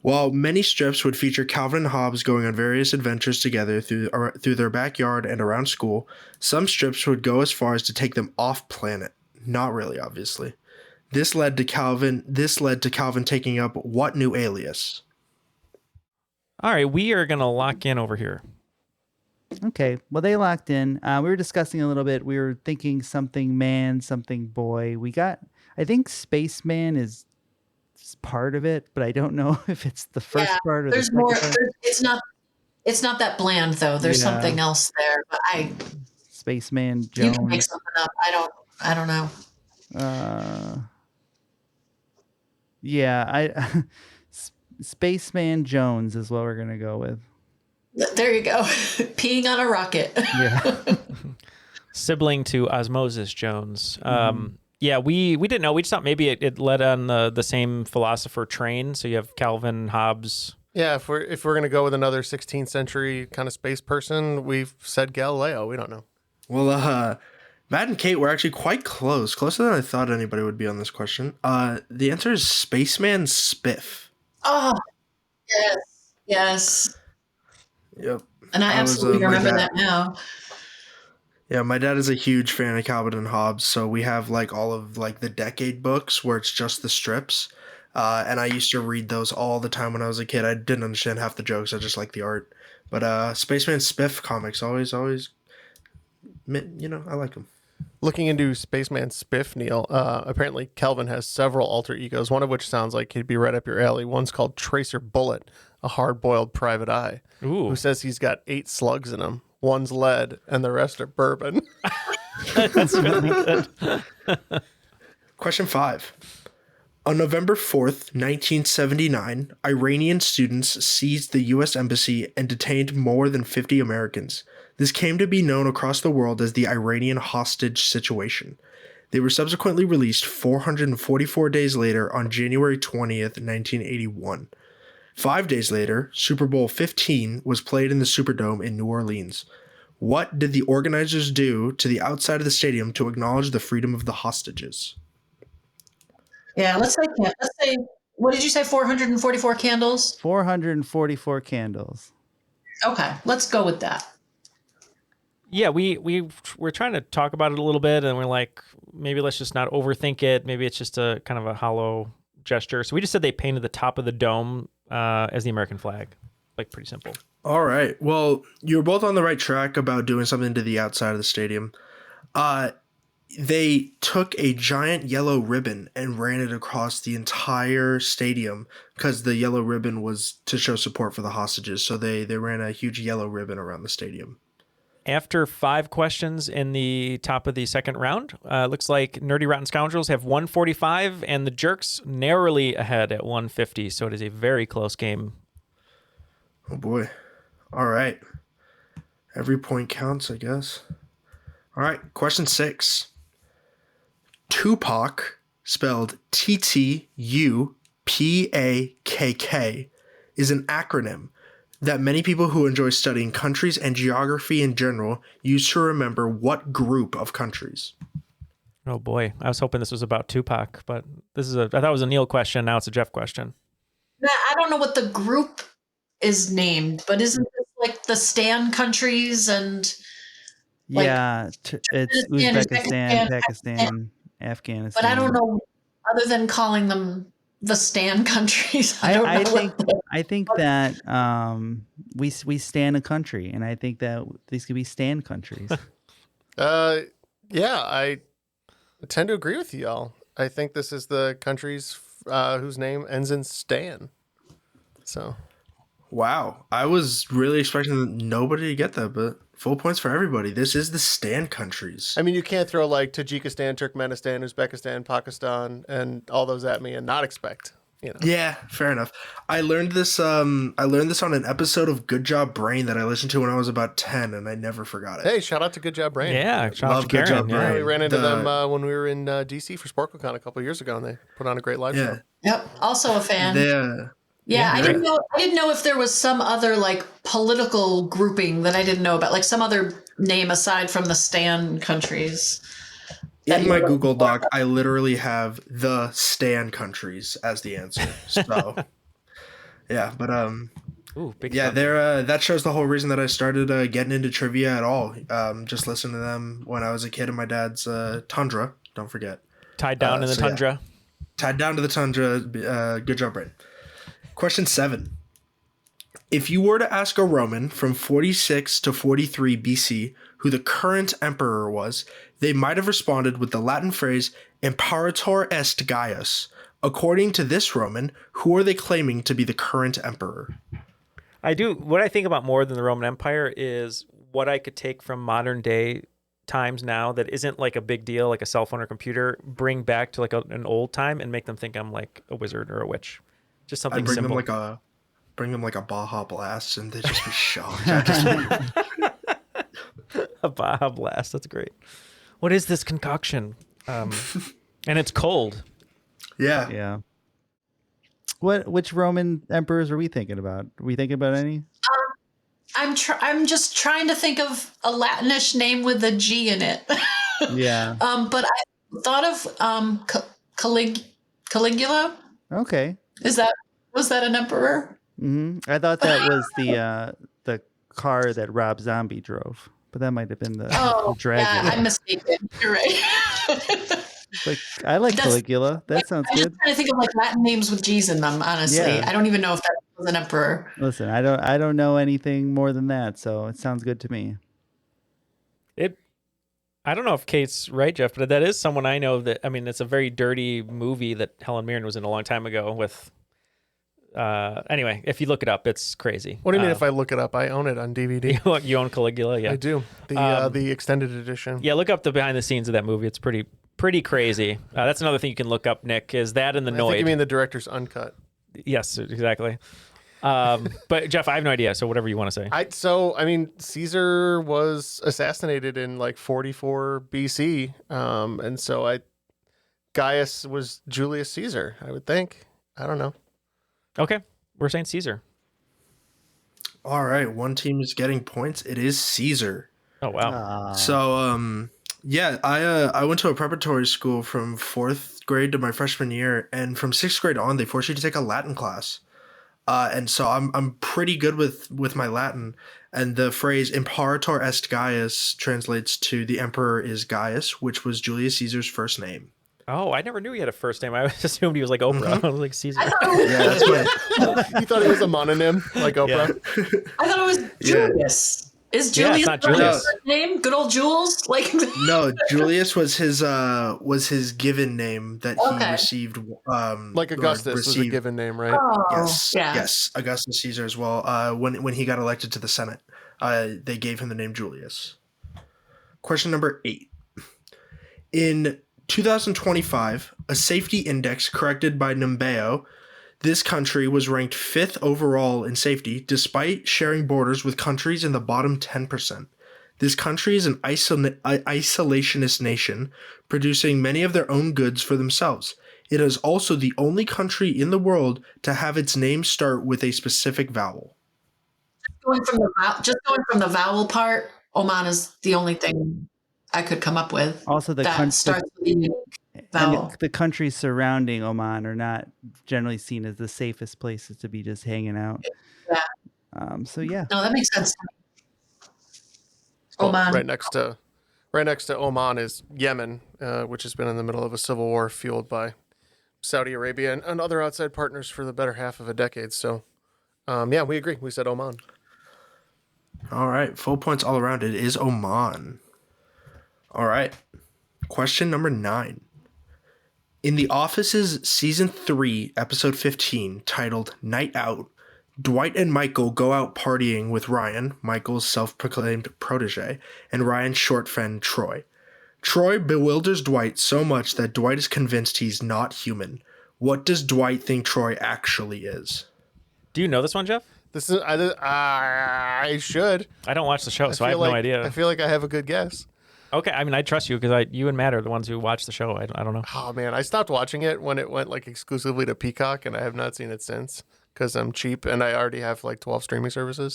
While many strips would feature Calvin and Hobbes going on various adventures together through their backyard and around school, some strips would go as far as to take them off planet. Not really, obviously. This led to Calvin taking up what new alias?
All right, we are going to lock in over here.
Okay, well, they locked in. We were discussing a little bit. We were thinking something man, something boy. I think Spaceman is part of it, but I don't know if it's the first part or the second part.
It's not that bland though. There's something else there. But
Spaceman Jones.
You can make something up. I don't know.
Yeah, Spaceman Jones is what we're gonna go with.
There you go. Peeing on a rocket.
Yeah.
Sibling to Osmosis Jones. Yeah, we didn't know. We just thought maybe it led on the same philosopher train. So you have Calvin, Hobbes.
Yeah, if we're gonna go with another 16th century kind of space person, we've said Galileo. We don't know.
Well, Matt and Kate were actually quite close, closer than I thought anybody would be on this question. The answer is Spaceman Spiff.
Oh, yes.
Yep.
And I absolutely remember that now.
Yeah, my dad is a huge fan of Calvin and Hobbes, so we have all of the decade books where it's just the strips. And I used to read those all the time when I was a kid. I didn't understand half the jokes. I just liked the art. But Spaceman Spiff comics always, I like them.
Looking into Spaceman Spiff, Neal, apparently Kelvin has several alter egos, one of which sounds like he'd be right up your alley. One's called Tracer Bullet, a hard-boiled private eye, who says he's got 8 slugs in him. One's lead, and the rest are bourbon.
That's really good.
Question 5. On November 4th, 1979, Iranian students seized the U.S. Embassy and detained more than 50 Americans. This came to be known across the world as the Iranian hostage situation. They were subsequently released 444 days later on January 20th, 1981. 5 days later, Super Bowl 15 was played in the Superdome in New Orleans. What did the organizers do to the outside of the stadium to acknowledge the freedom of the hostages?
Yeah, let's say, what did you say, 444 candles?
444 candles.
Okay, let's go with that.
Yeah, we're trying to talk about it a little bit, and we're like, maybe let's just not overthink it. Maybe it's just a kind of a hollow gesture. So we just said they painted the top of the dome as the American flag. Like, pretty simple.
All right. Well, you were both on the right track about doing something to the outside of the stadium. They took a giant yellow ribbon and ran it across the entire stadium because the yellow ribbon was to show support for the hostages. So they ran a huge yellow ribbon around the stadium.
After 5 questions in the top of the second round, looks like Nerdy Rotten Scoundrels have 145 and the Jerks narrowly ahead at 150. So it is a very close game.
Oh boy. All right. Every point counts, I guess. All right. Question 6. Tupac, spelled Tupack, is an acronym that many people who enjoy studying countries and geography in general use to remember what group of countries.
Oh boy. I was hoping this was about Tupac, but I thought it was a Neal question. Now it's a Jeff question.
I don't know what the group is named, but isn't this like the Stan countries and like,
it's Uzbekistan, Pakistan, Afghanistan.
But I don't know, other than calling them the Stan countries.
I think that we stand a country, and I think that these could be Stan countries.
Yeah, I tend to agree with you all. I think this is the countries whose name ends in Stan. So,
wow, I was really expecting nobody to get that, but full points for everybody. This is the Stan countries.
I mean, you can't throw like Tajikistan, Turkmenistan, Uzbekistan, Pakistan, and all those at me and not expect.
Yeah, fair enough. I learned this on an episode of Good Job Brain that I listened to when I was about 10, and I never forgot it.
Hey, shout out to Good Job Brain.
Yeah, shout out to
Good
Karen.
Job Brain.
We ran into them when we were in DC for SporkleCon a couple of years ago, and they put on a great live show.
Yep, also a fan. I didn't know if there was some other like political grouping that I didn't know about, like some other name aside from the Stan countries.
In my Google Doc, I literally have the Stan countries as the answer. So, yeah, but that shows the whole reason that I started getting into trivia at all. Just listening to them when I was a kid in my dad's Tundra. Don't forget,
tied down in the Tundra.
Yeah. Tied down to the Tundra. Good job, Brent. Question 7. If you were to ask a Roman from 46 to 43 BC who the current emperor was, they might have responded with the Latin phrase imperator est Gaius. According to this Roman, who are they claiming to be the current emperor?
What I think about more than the Roman Empire is what I could take from modern day times now that isn't like a big deal, like a cell phone or computer, bring back to like an old time and make them think I'm like a wizard or a witch. Just something simple.
Bring them like a Baja Blast, and they'd just be shocked.
A Baja Blast. That's great. What is this concoction? And it's cold.
Yeah.
Yeah. Which Roman emperors are we thinking about? Are we thinking about any?
I'm just trying to think of a Latinish name with a G in it.
Yeah.
But I thought of Caligula.
Okay.
Was that an emperor?
Mm-hmm. I thought that was the car that Rob Zombie drove, but that might have been the dragon.
Yeah, I'm mistaken. You're right.
I like Caligula. That sounds good.
I'm just trying to think of like Latin names with G's in them. Honestly,
Yeah.
I don't even know if that was an emperor.
Listen, I don't know anything more than that, so it sounds good to me.
I don't know if Kate's right, Jeff, but that is someone I know that. I mean, it's a very dirty movie that Helen Mirren was in a long time ago with. Anyway, if you look it up, it's crazy.
What do you mean if I look it up? I own it on DVD.
You own Caligula? Yeah,
I do. The extended edition.
Yeah, look up the behind the scenes of that movie. It's pretty crazy. That's another thing you can look up, Nick, is that in the Noid.
I think you mean the director's uncut.
Yes, exactly. But Jeff, I have no idea. So whatever you want to say.
Caesar was assassinated in like 44 BC. And so Gaius was Julius Caesar, I would think. I don't know.
Okay. We're saying Caesar.
All right. One team is getting points. It is Caesar.
Oh, wow.
So, yeah, I went to a preparatory school from 4th grade to my freshman year. And from 6th grade on, they forced you to take a Latin class. And so I'm pretty good with my Latin, and the phrase imperator est Gaius translates to the emperor is Gaius, which was Julius Caesar's first name.
Oh, I never knew he had a first name. I just assumed he was like Oprah. I was like Caesar.
Yeah, that's what.
You thought it was a mononym like Oprah?
I thought it was Julius. Is
Yeah,
Julius
it's not
the
Julius.
first name? Good old Jules? Like
No, Julius was his given name that he received.
Like Augustus was a given name, right?
Yes, Augustus Caesar as well. When he got elected to the Senate, they gave him the name Julius. Question number 8. In 2025, a safety index corrected by Numbeo, this country was ranked 5th overall in safety, despite sharing borders with countries in the bottom 10%. This country is an isolationist nation, producing many of their own goods for themselves. It is also the only country in the world to have its name start with a specific vowel.
going from the vowel part, Oman is the only thing I could come up with.
Also, the
that starts with a unique vowel.
the countries surrounding Oman are not generally seen as the safest places to be just hanging out.
Yeah.
So yeah.
No, that makes sense to me.
Well,
Oman.
right next to Oman is Yemen, which has been in the middle of a civil war fueled by Saudi Arabia and other outside partners for the better half of a decade. So, yeah, we agree. We said Oman.
All right, full points all around. It is Oman. All right, question number 9. In The Office's Season 3, Episode 15, titled Night Out, Dwight and Michael go out partying with Ryan, Michael's self-proclaimed protege, and Ryan's short friend, Troy. Troy bewilders Dwight so much that Dwight is convinced he's not human. What does Dwight think Troy actually is?
Do you know this one, Jeff?
This is I should.
I don't watch the show, so I have no idea.
I feel like I have a good guess.
Okay, I mean, I trust you because you and Matt are the ones who watch the show. I don't know.
Oh man, I stopped watching it when it went like exclusively to Peacock, and I have not seen it since because I'm cheap and I already have like 12 streaming services.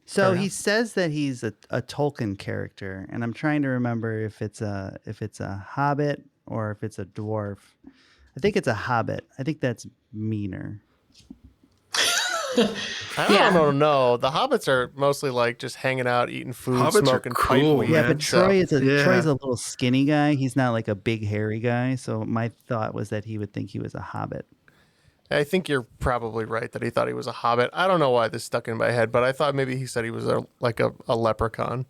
So he says that he's a Tolkien character, and I'm trying to remember if it's a hobbit or if it's a dwarf. I think it's a hobbit. I think that's meaner.
I don't know. The hobbits are mostly like just hanging out, eating food,
Hobbits
smoking
are cool,
pipe weed.
Yeah, but Troy's a
Yeah.
little skinny guy. He's not like a big hairy guy. So my thought was that he would think he was a hobbit.
I think you're probably right that he thought he was a hobbit. I don't know why this stuck in my head, but I thought maybe he said he was a leprechaun.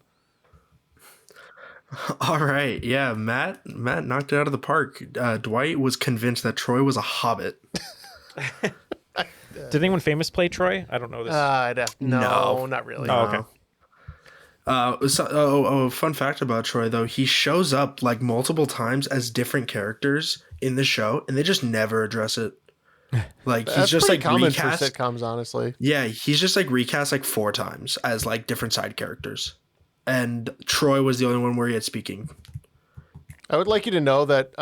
All right, yeah, Matt knocked it out of the park. Dwight was convinced that Troy was a hobbit.
Did anyone famous play Troy? I don't know this.
No, not really.
Oh, okay.
Fun fact about Troy, though, he shows up like multiple times as different characters in the show, and they just never address it. Like he's
That's
just
pretty
like
common
recast
for sitcoms, honestly.
Yeah, he's just like recast like 4 times as like different side characters, and Troy was the only one where he had speaking.
I would like you to know that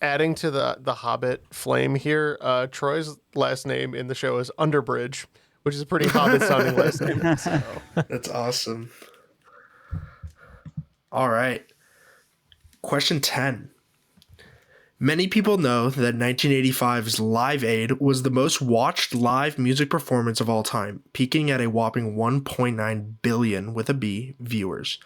adding to the Hobbit flame here, Troy's last name in the show is Underbridge, which is a pretty Hobbit sounding last name. So.
That's awesome. All right. Question 10. Many people know that 1985's Live Aid was the most watched live music performance of all time, peaking at a whopping 1.9 billion with a B viewers.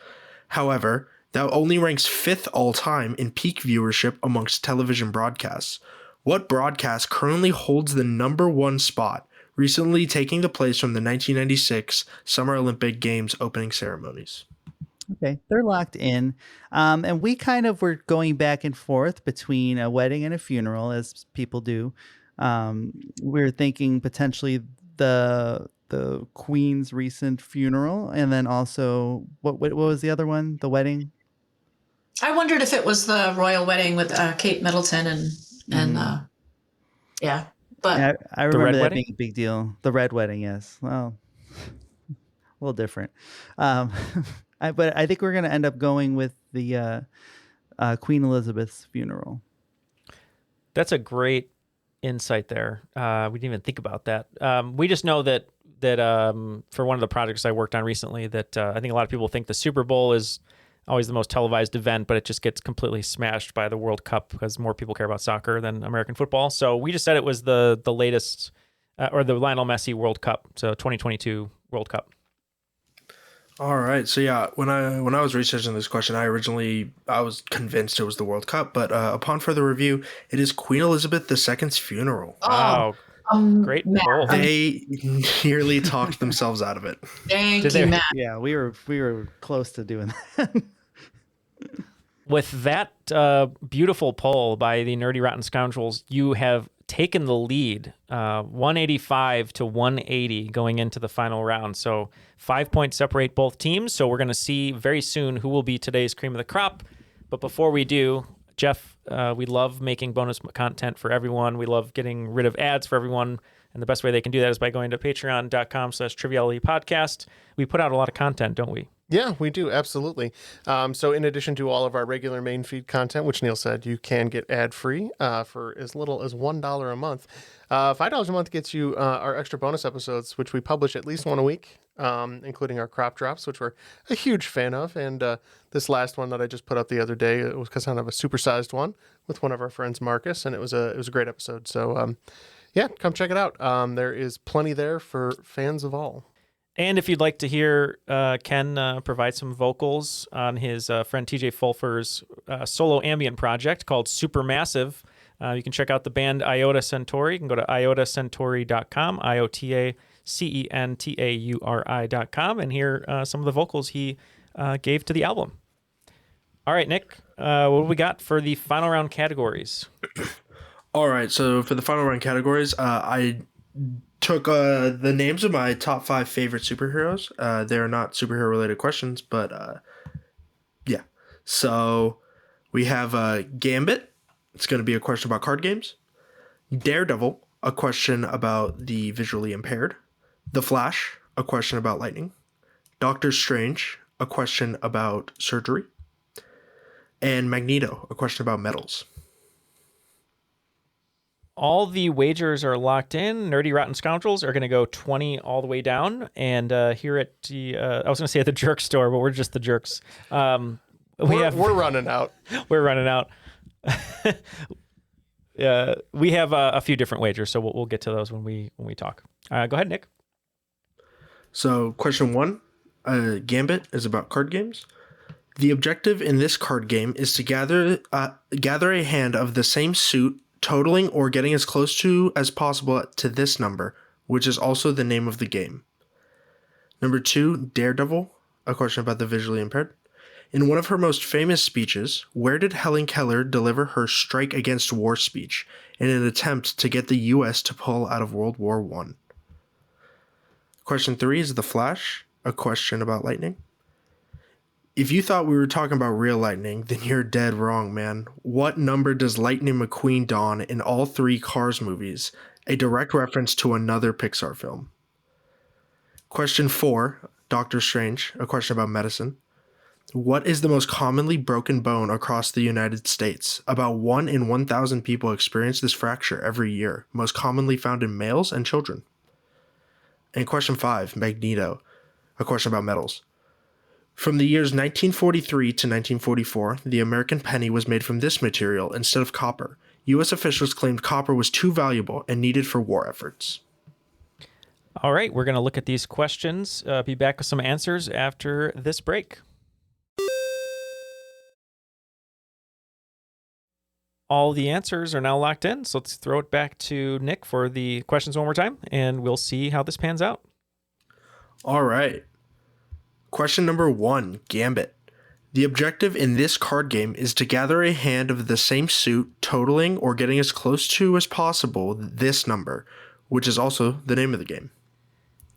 However, that only ranks 5th all time in peak viewership amongst television broadcasts. What broadcast currently holds the number 1 spot, recently taking the place from the 1996 Summer Olympic Games opening ceremonies?
Okay, they're locked in. And we kind of were going back and forth between a wedding and a funeral, as people do. We're thinking potentially the Queen's recent funeral, and then also what was the other one? The wedding.
I wondered if it was the royal wedding with Kate Middleton and yeah, but
Yeah, I remember that
wedding?
being a big deal. The red wedding, yes. Well, a little different. But I think we're going to end up going with the Queen Elizabeth's funeral.
That's a great insight there. We didn't even think about that. We just know that for one of the projects I worked on recently, that I think a lot of people think the Super Bowl is always the most televised event, but it just gets completely smashed by the World Cup because more people care about soccer than American football. So we just said it was the latest or the Lionel Messi World Cup, so 2022 World Cup.
All right. So yeah, when I was researching this question, I was convinced it was the World Cup, but upon further review, it is Queen Elizabeth II's funeral.
Oh, great
Matt,
poll.
They nearly talked themselves out of it.
Thank
Did
you,
they-
Matt.
Yeah, we were close to doing that.
With that beautiful poll by the Nerdy Rotten Scoundrels, you have taken the lead, 185 to 180 going into the final round. So 5 points separate both teams. So we're going to see very soon who will be today's cream of the crop. But before we do, Jeff, we love making bonus content for everyone. We love getting rid of ads for everyone. And the best way they can do that is by going to patreon.com/trivialitypodcast. We put out a lot of content, don't we?
Yeah, we do. Absolutely. So in addition to all of our regular main feed content, which Neal said, you can get ad-free for as little as $1 a month. $5 a month gets you our extra bonus episodes, which we publish at least one a week, including our crop drops, which we're a huge fan of. And this last one that I just put up the other day, it was kind of a supersized one with one of our friends, Marcus, and it was a great episode. So yeah, come check it out. There is plenty there for fans of all.
And if you'd like to hear Ken provide some vocals on his friend TJ Fulfer's solo ambient project called Supermassive, you can check out the band Iota Centauri. You can go to iotacentauri.com, IOTACENTAURI.com, and hear some of the vocals he gave to the album. All right, Nick, what do we got for the final round categories?
All right, so for the final round categories, I took the names of my top 5 favorite superheroes. They're not superhero related questions, but yeah. So we have Gambit. It's going to be a question about card games. Daredevil, a question about the visually impaired. The Flash, a question about lightning. Doctor Strange, a question about surgery. And Magneto, a question about metals.
All the wagers are locked in. Nerdy Rotten Scoundrels are going to go 20 all the way down. And here at the, I was going to say at the jerk store, but we're just the jerks.
We're running out.
We're running out. We have a few different wagers, so we'll get to those when we talk. Go ahead, Nick.
So question 1, Gambit is about card games. The objective in this card game is to gather a hand of the same suit, totaling or getting as close to as possible to this number, which is also the name of the game. Number 2, Daredevil, a question about the visually impaired. In one of her most famous speeches, where did Helen Keller deliver her strike against war speech in an attempt to get the U.S. to pull out of World War I? Question 3 is The Flash, a question about lightning. If you thought we were talking about real lightning, then you're dead wrong, man. What number does Lightning McQueen don in all 3 Cars movies? A direct reference to another Pixar film. Question 4, Doctor Strange, a question about medicine. What is the most commonly broken bone across the United States? About 1 in 1,000 people experience this fracture every year, most commonly found in males and children. And question 5, Magneto, a question about metals. From the years 1943 to 1944, the American penny was made from this material instead of copper. U.S. officials claimed copper was too valuable and needed for war efforts.
All right, we're going to look at these questions, be back with some answers after this break. All the answers are now locked in, so let's throw it back to Nick for the questions one more time, and we'll see how this pans out.
All right. Question number 1, Gambit. The objective in this card game is to gather a hand of the same suit, totaling or getting as close to as possible this number, which is also the name of the game.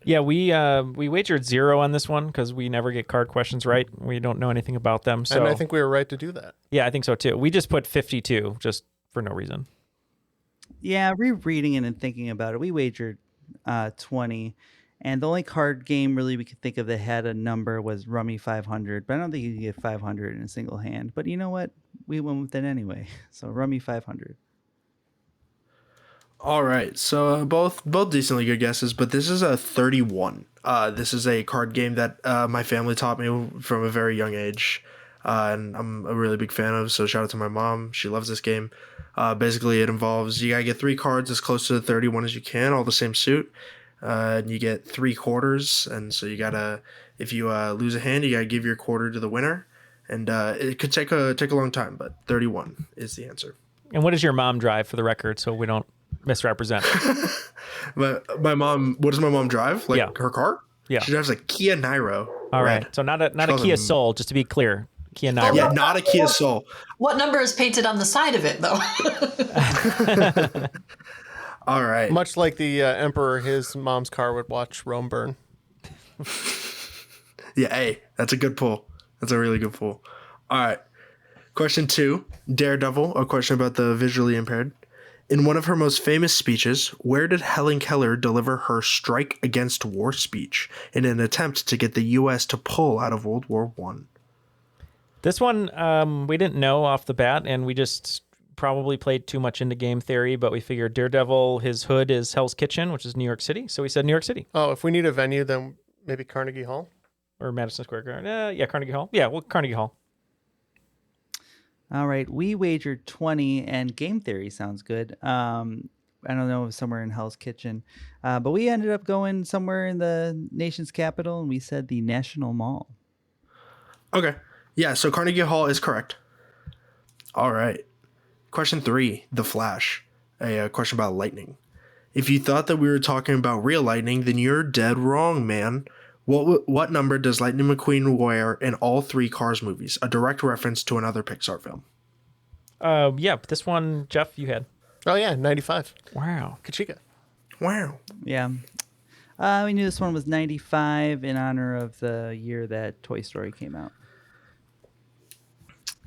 Yeah, we wagered 0 on this one because we never get card questions right. We don't know anything about them. So
And I think we were right to do that.
Yeah, I think so too. We just put 52 just for no reason.
Yeah, rereading it and thinking about it, we wagered 20. And the only card game really we could think of that had a number was Rummy 500. But I don't think you can get 500 in a single hand. But you know what? We went with it anyway. So Rummy 500.
All right, so both decently good guesses, but this is a 31. This is a card game that my family taught me from a very young age, and I'm a really big fan of, so shout out to my mom. She loves this game. Basically, it involves you gotta get 3 cards as close to the 31 as you can, all the same suit. And you get 3 quarters. And so you gotta, if you lose a hand, you gotta give your quarter to the winner. And it could take a long time, but 31 is the answer.
And what does your mom drive, for the record, so we don't misrepresent?
my mom, what does my mom drive? Like her car?
Yeah.
She drives a Kia Niro.
All right. So not a Kia Soul, just to be clear. Kia Niro.
Yeah, not a Kia Soul.
What number is painted on the side of it, though?
All right.
Much like the Emperor, his mom's car would watch Rome burn.
Yeah, hey, that's a good pull. That's a really good pull. All right. Question 2, Daredevil, a question about the visually impaired. In one of her most famous speeches, where did Helen Keller deliver her strike against war speech in an attempt to get the U.S. to pull out of World War I?
This one, we didn't know off the bat, and we just probably played too much into game theory, but we figured Daredevil, his hood is Hell's Kitchen, which is New York City. So we said New York City.
Oh, if we need a venue, then maybe Carnegie Hall?
Or Madison Square Garden. Yeah, Carnegie Hall. Yeah, well, Carnegie Hall.
All right, we wagered 20, and game theory sounds good. I don't know, somewhere in Hell's Kitchen, but we ended up going somewhere in the nation's capital, and we said the National Mall.
Okay. Yeah, so Carnegie Hall is correct. All right. Question 3, The Flash, a question about lightning. If you thought that we were talking about real lightning, then you're dead wrong, man. What number does Lightning McQueen wear in all 3 Cars movies? A direct reference to another Pixar film.
Yeah, but this one, Jeff, you had.
Oh, yeah, 95.
Wow.
Kachika.
Wow.
Yeah. We knew this one was 95 in honor of the year that Toy Story came out.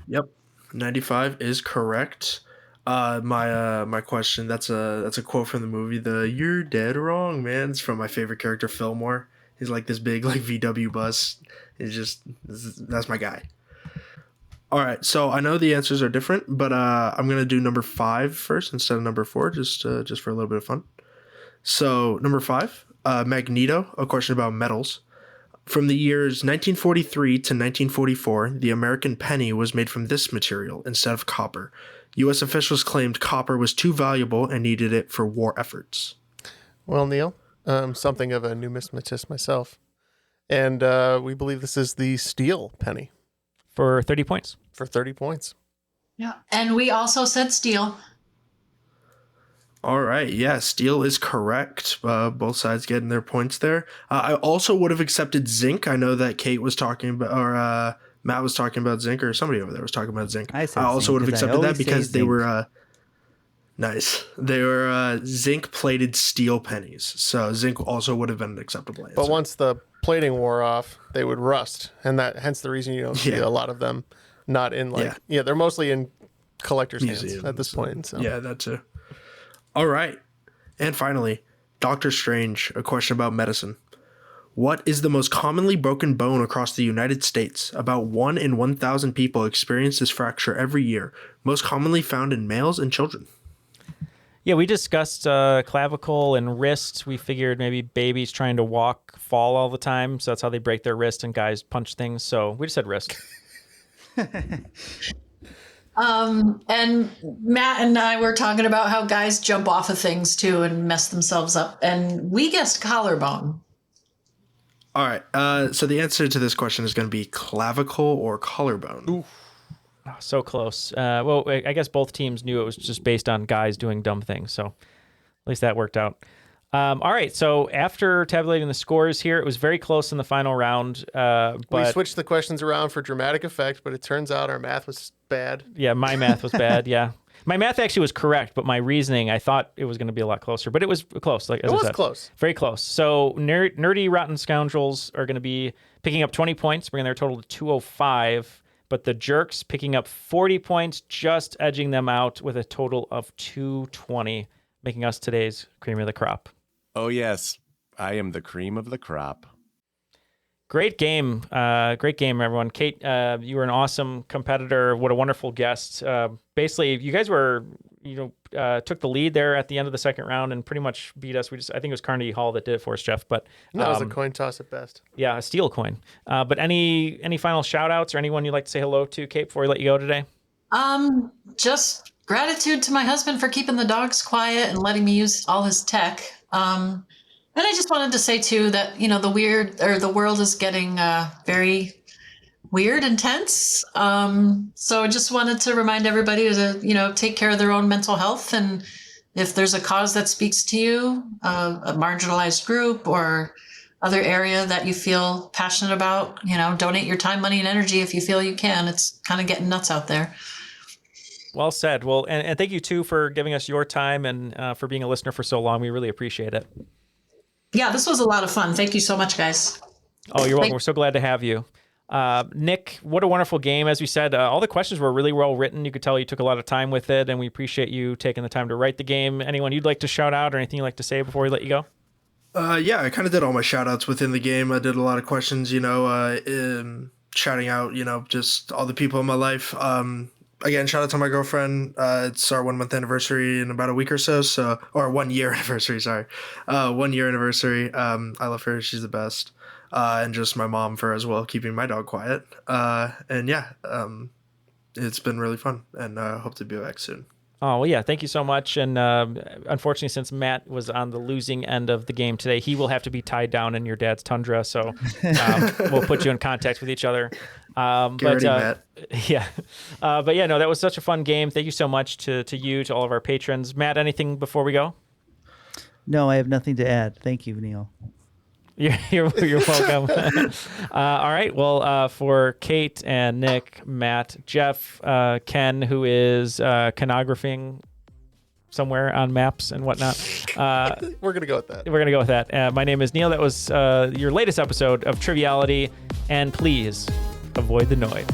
Yep. 95 is correct. My question, that's a quote from the movie. You're dead wrong, man. It's from my favorite character, Fillmore. He's like this big like VW bus. That's my guy. All right, so I know the answers are different, but I'm gonna do number 5 first instead of number 4, just for a little bit of fun. So number 5, Magneto, a question about metals. From the years 1943 to 1944, the American penny was made from this material instead of copper. U.S. officials claimed copper was too valuable and needed it for war efforts.
Well, Neil, something of a numismatist myself, and we believe this is the steel penny.
For 30 points.
For 30 points.
Yeah. And we also said steel.
All right. Yeah, steel is correct. Both sides getting their points there. I also would have accepted zinc. I know that Kate was talking about, or Matt was talking about zinc, or somebody over there was talking about zinc. I also would have accepted that because they were nice. They were zinc-plated steel pennies. So zinc also would have been an acceptable answer.
But once the plating wore off, they would rust, and hence the reason you don't see a lot of them not in they're mostly in collector's hands at this point. So.
Yeah, that too. All right. And finally, Doctor Strange, a question about medicine. What is the most commonly broken bone across the United States? About 1 in 1,000 people experience this fracture every year, most commonly found in males and children.
Yeah, we discussed clavicle and wrist. We figured maybe babies trying to walk fall all the time, so that's how they break their wrist, and guys punch things. So we just said wrist.
And Matt and I were talking about how guys jump off of things too and mess themselves up, and we guessed collarbone.
All right. So the answer to this question is going to be clavicle or collarbone.
Ooh. Oh, so close. Well, I guess both teams knew it was just based on guys doing dumb things, so at least that worked out. All right, so after tabulating the scores here, it was very close in the final round. But
we switched the questions around for dramatic effect, but it turns out our math was bad.
Yeah, my math was bad, yeah. My math actually was correct, but my reasoning, I thought it was going to be a lot closer, but it was close. Like as I said,
close.
Very close. So nerdy rotten scoundrels are going to be picking up 20 points, bringing their total to 205, but the jerks picking up 40 points, just edging them out with a total of 220, making us today's cream of the crop.
Oh, yes. I am the cream of the crop.
Great game. Great game, everyone. Kate, you were an awesome competitor. What a wonderful guest. Basically, you guys were, took the lead there at the end of the second round and pretty much beat us. I think it was Carnegie Hall that did it for us, Jeff. But
no, it was a coin toss at best.
Yeah, a steel coin. But any final shout outs or anyone you'd like to say hello to, Kate, before we let you go today?
Just gratitude to my husband for keeping the dogs quiet and letting me use all his tech. And I just wanted to say too that, the world is getting very weird and tense. So I just wanted to remind everybody to, take care of their own mental health. And if there's a cause that speaks to you, a marginalized group or other area that you feel passionate about, donate your time, money, and energy if you feel you can. It's kind of getting nuts out there.
Well said. Well, and thank you too for giving us your time and for being a listener for so long. We really appreciate it.
Yeah, this was a lot of fun. Thank you so much, guys.
Oh, you're welcome. We're so glad to have you. Nic, what a wonderful game. As we said, all the questions were really well written. You could tell you took a lot of time with it, and we appreciate you taking the time to write the game. Anyone you'd like to shout out or anything you'd like to say before we let you go?
Yeah, I kind of did all my shout outs within the game. I did a lot of questions, shouting out, just all the people in my life. Again, shout out to my girlfriend. It's our 1 month anniversary in about a week or so. Or 1 year anniversary, sorry. 1 year anniversary. I love her. She's the best. And just my mom for as well, keeping my dog quiet. It's been really fun, and hope to be back soon.
Oh, well, yeah, thank you so much. And unfortunately, since Matt was on the losing end of the game today, he will have to be tied down in your dad's Tundra. So we'll put you in contact with each other.
Matt.
Yeah. No, that was such a fun game. Thank you so much to you, to all of our patrons. Matt, anything before we go?
No, I have nothing to add. Thank you, Neal.
You're welcome. All right. Well, for Kate and Nic, Matt, Jeff, Ken, who is canographing somewhere on maps and whatnot.
We're going to go with that.
We're going to go with that. My name is Neal. That was your latest episode of Triviality. And please avoid the noise.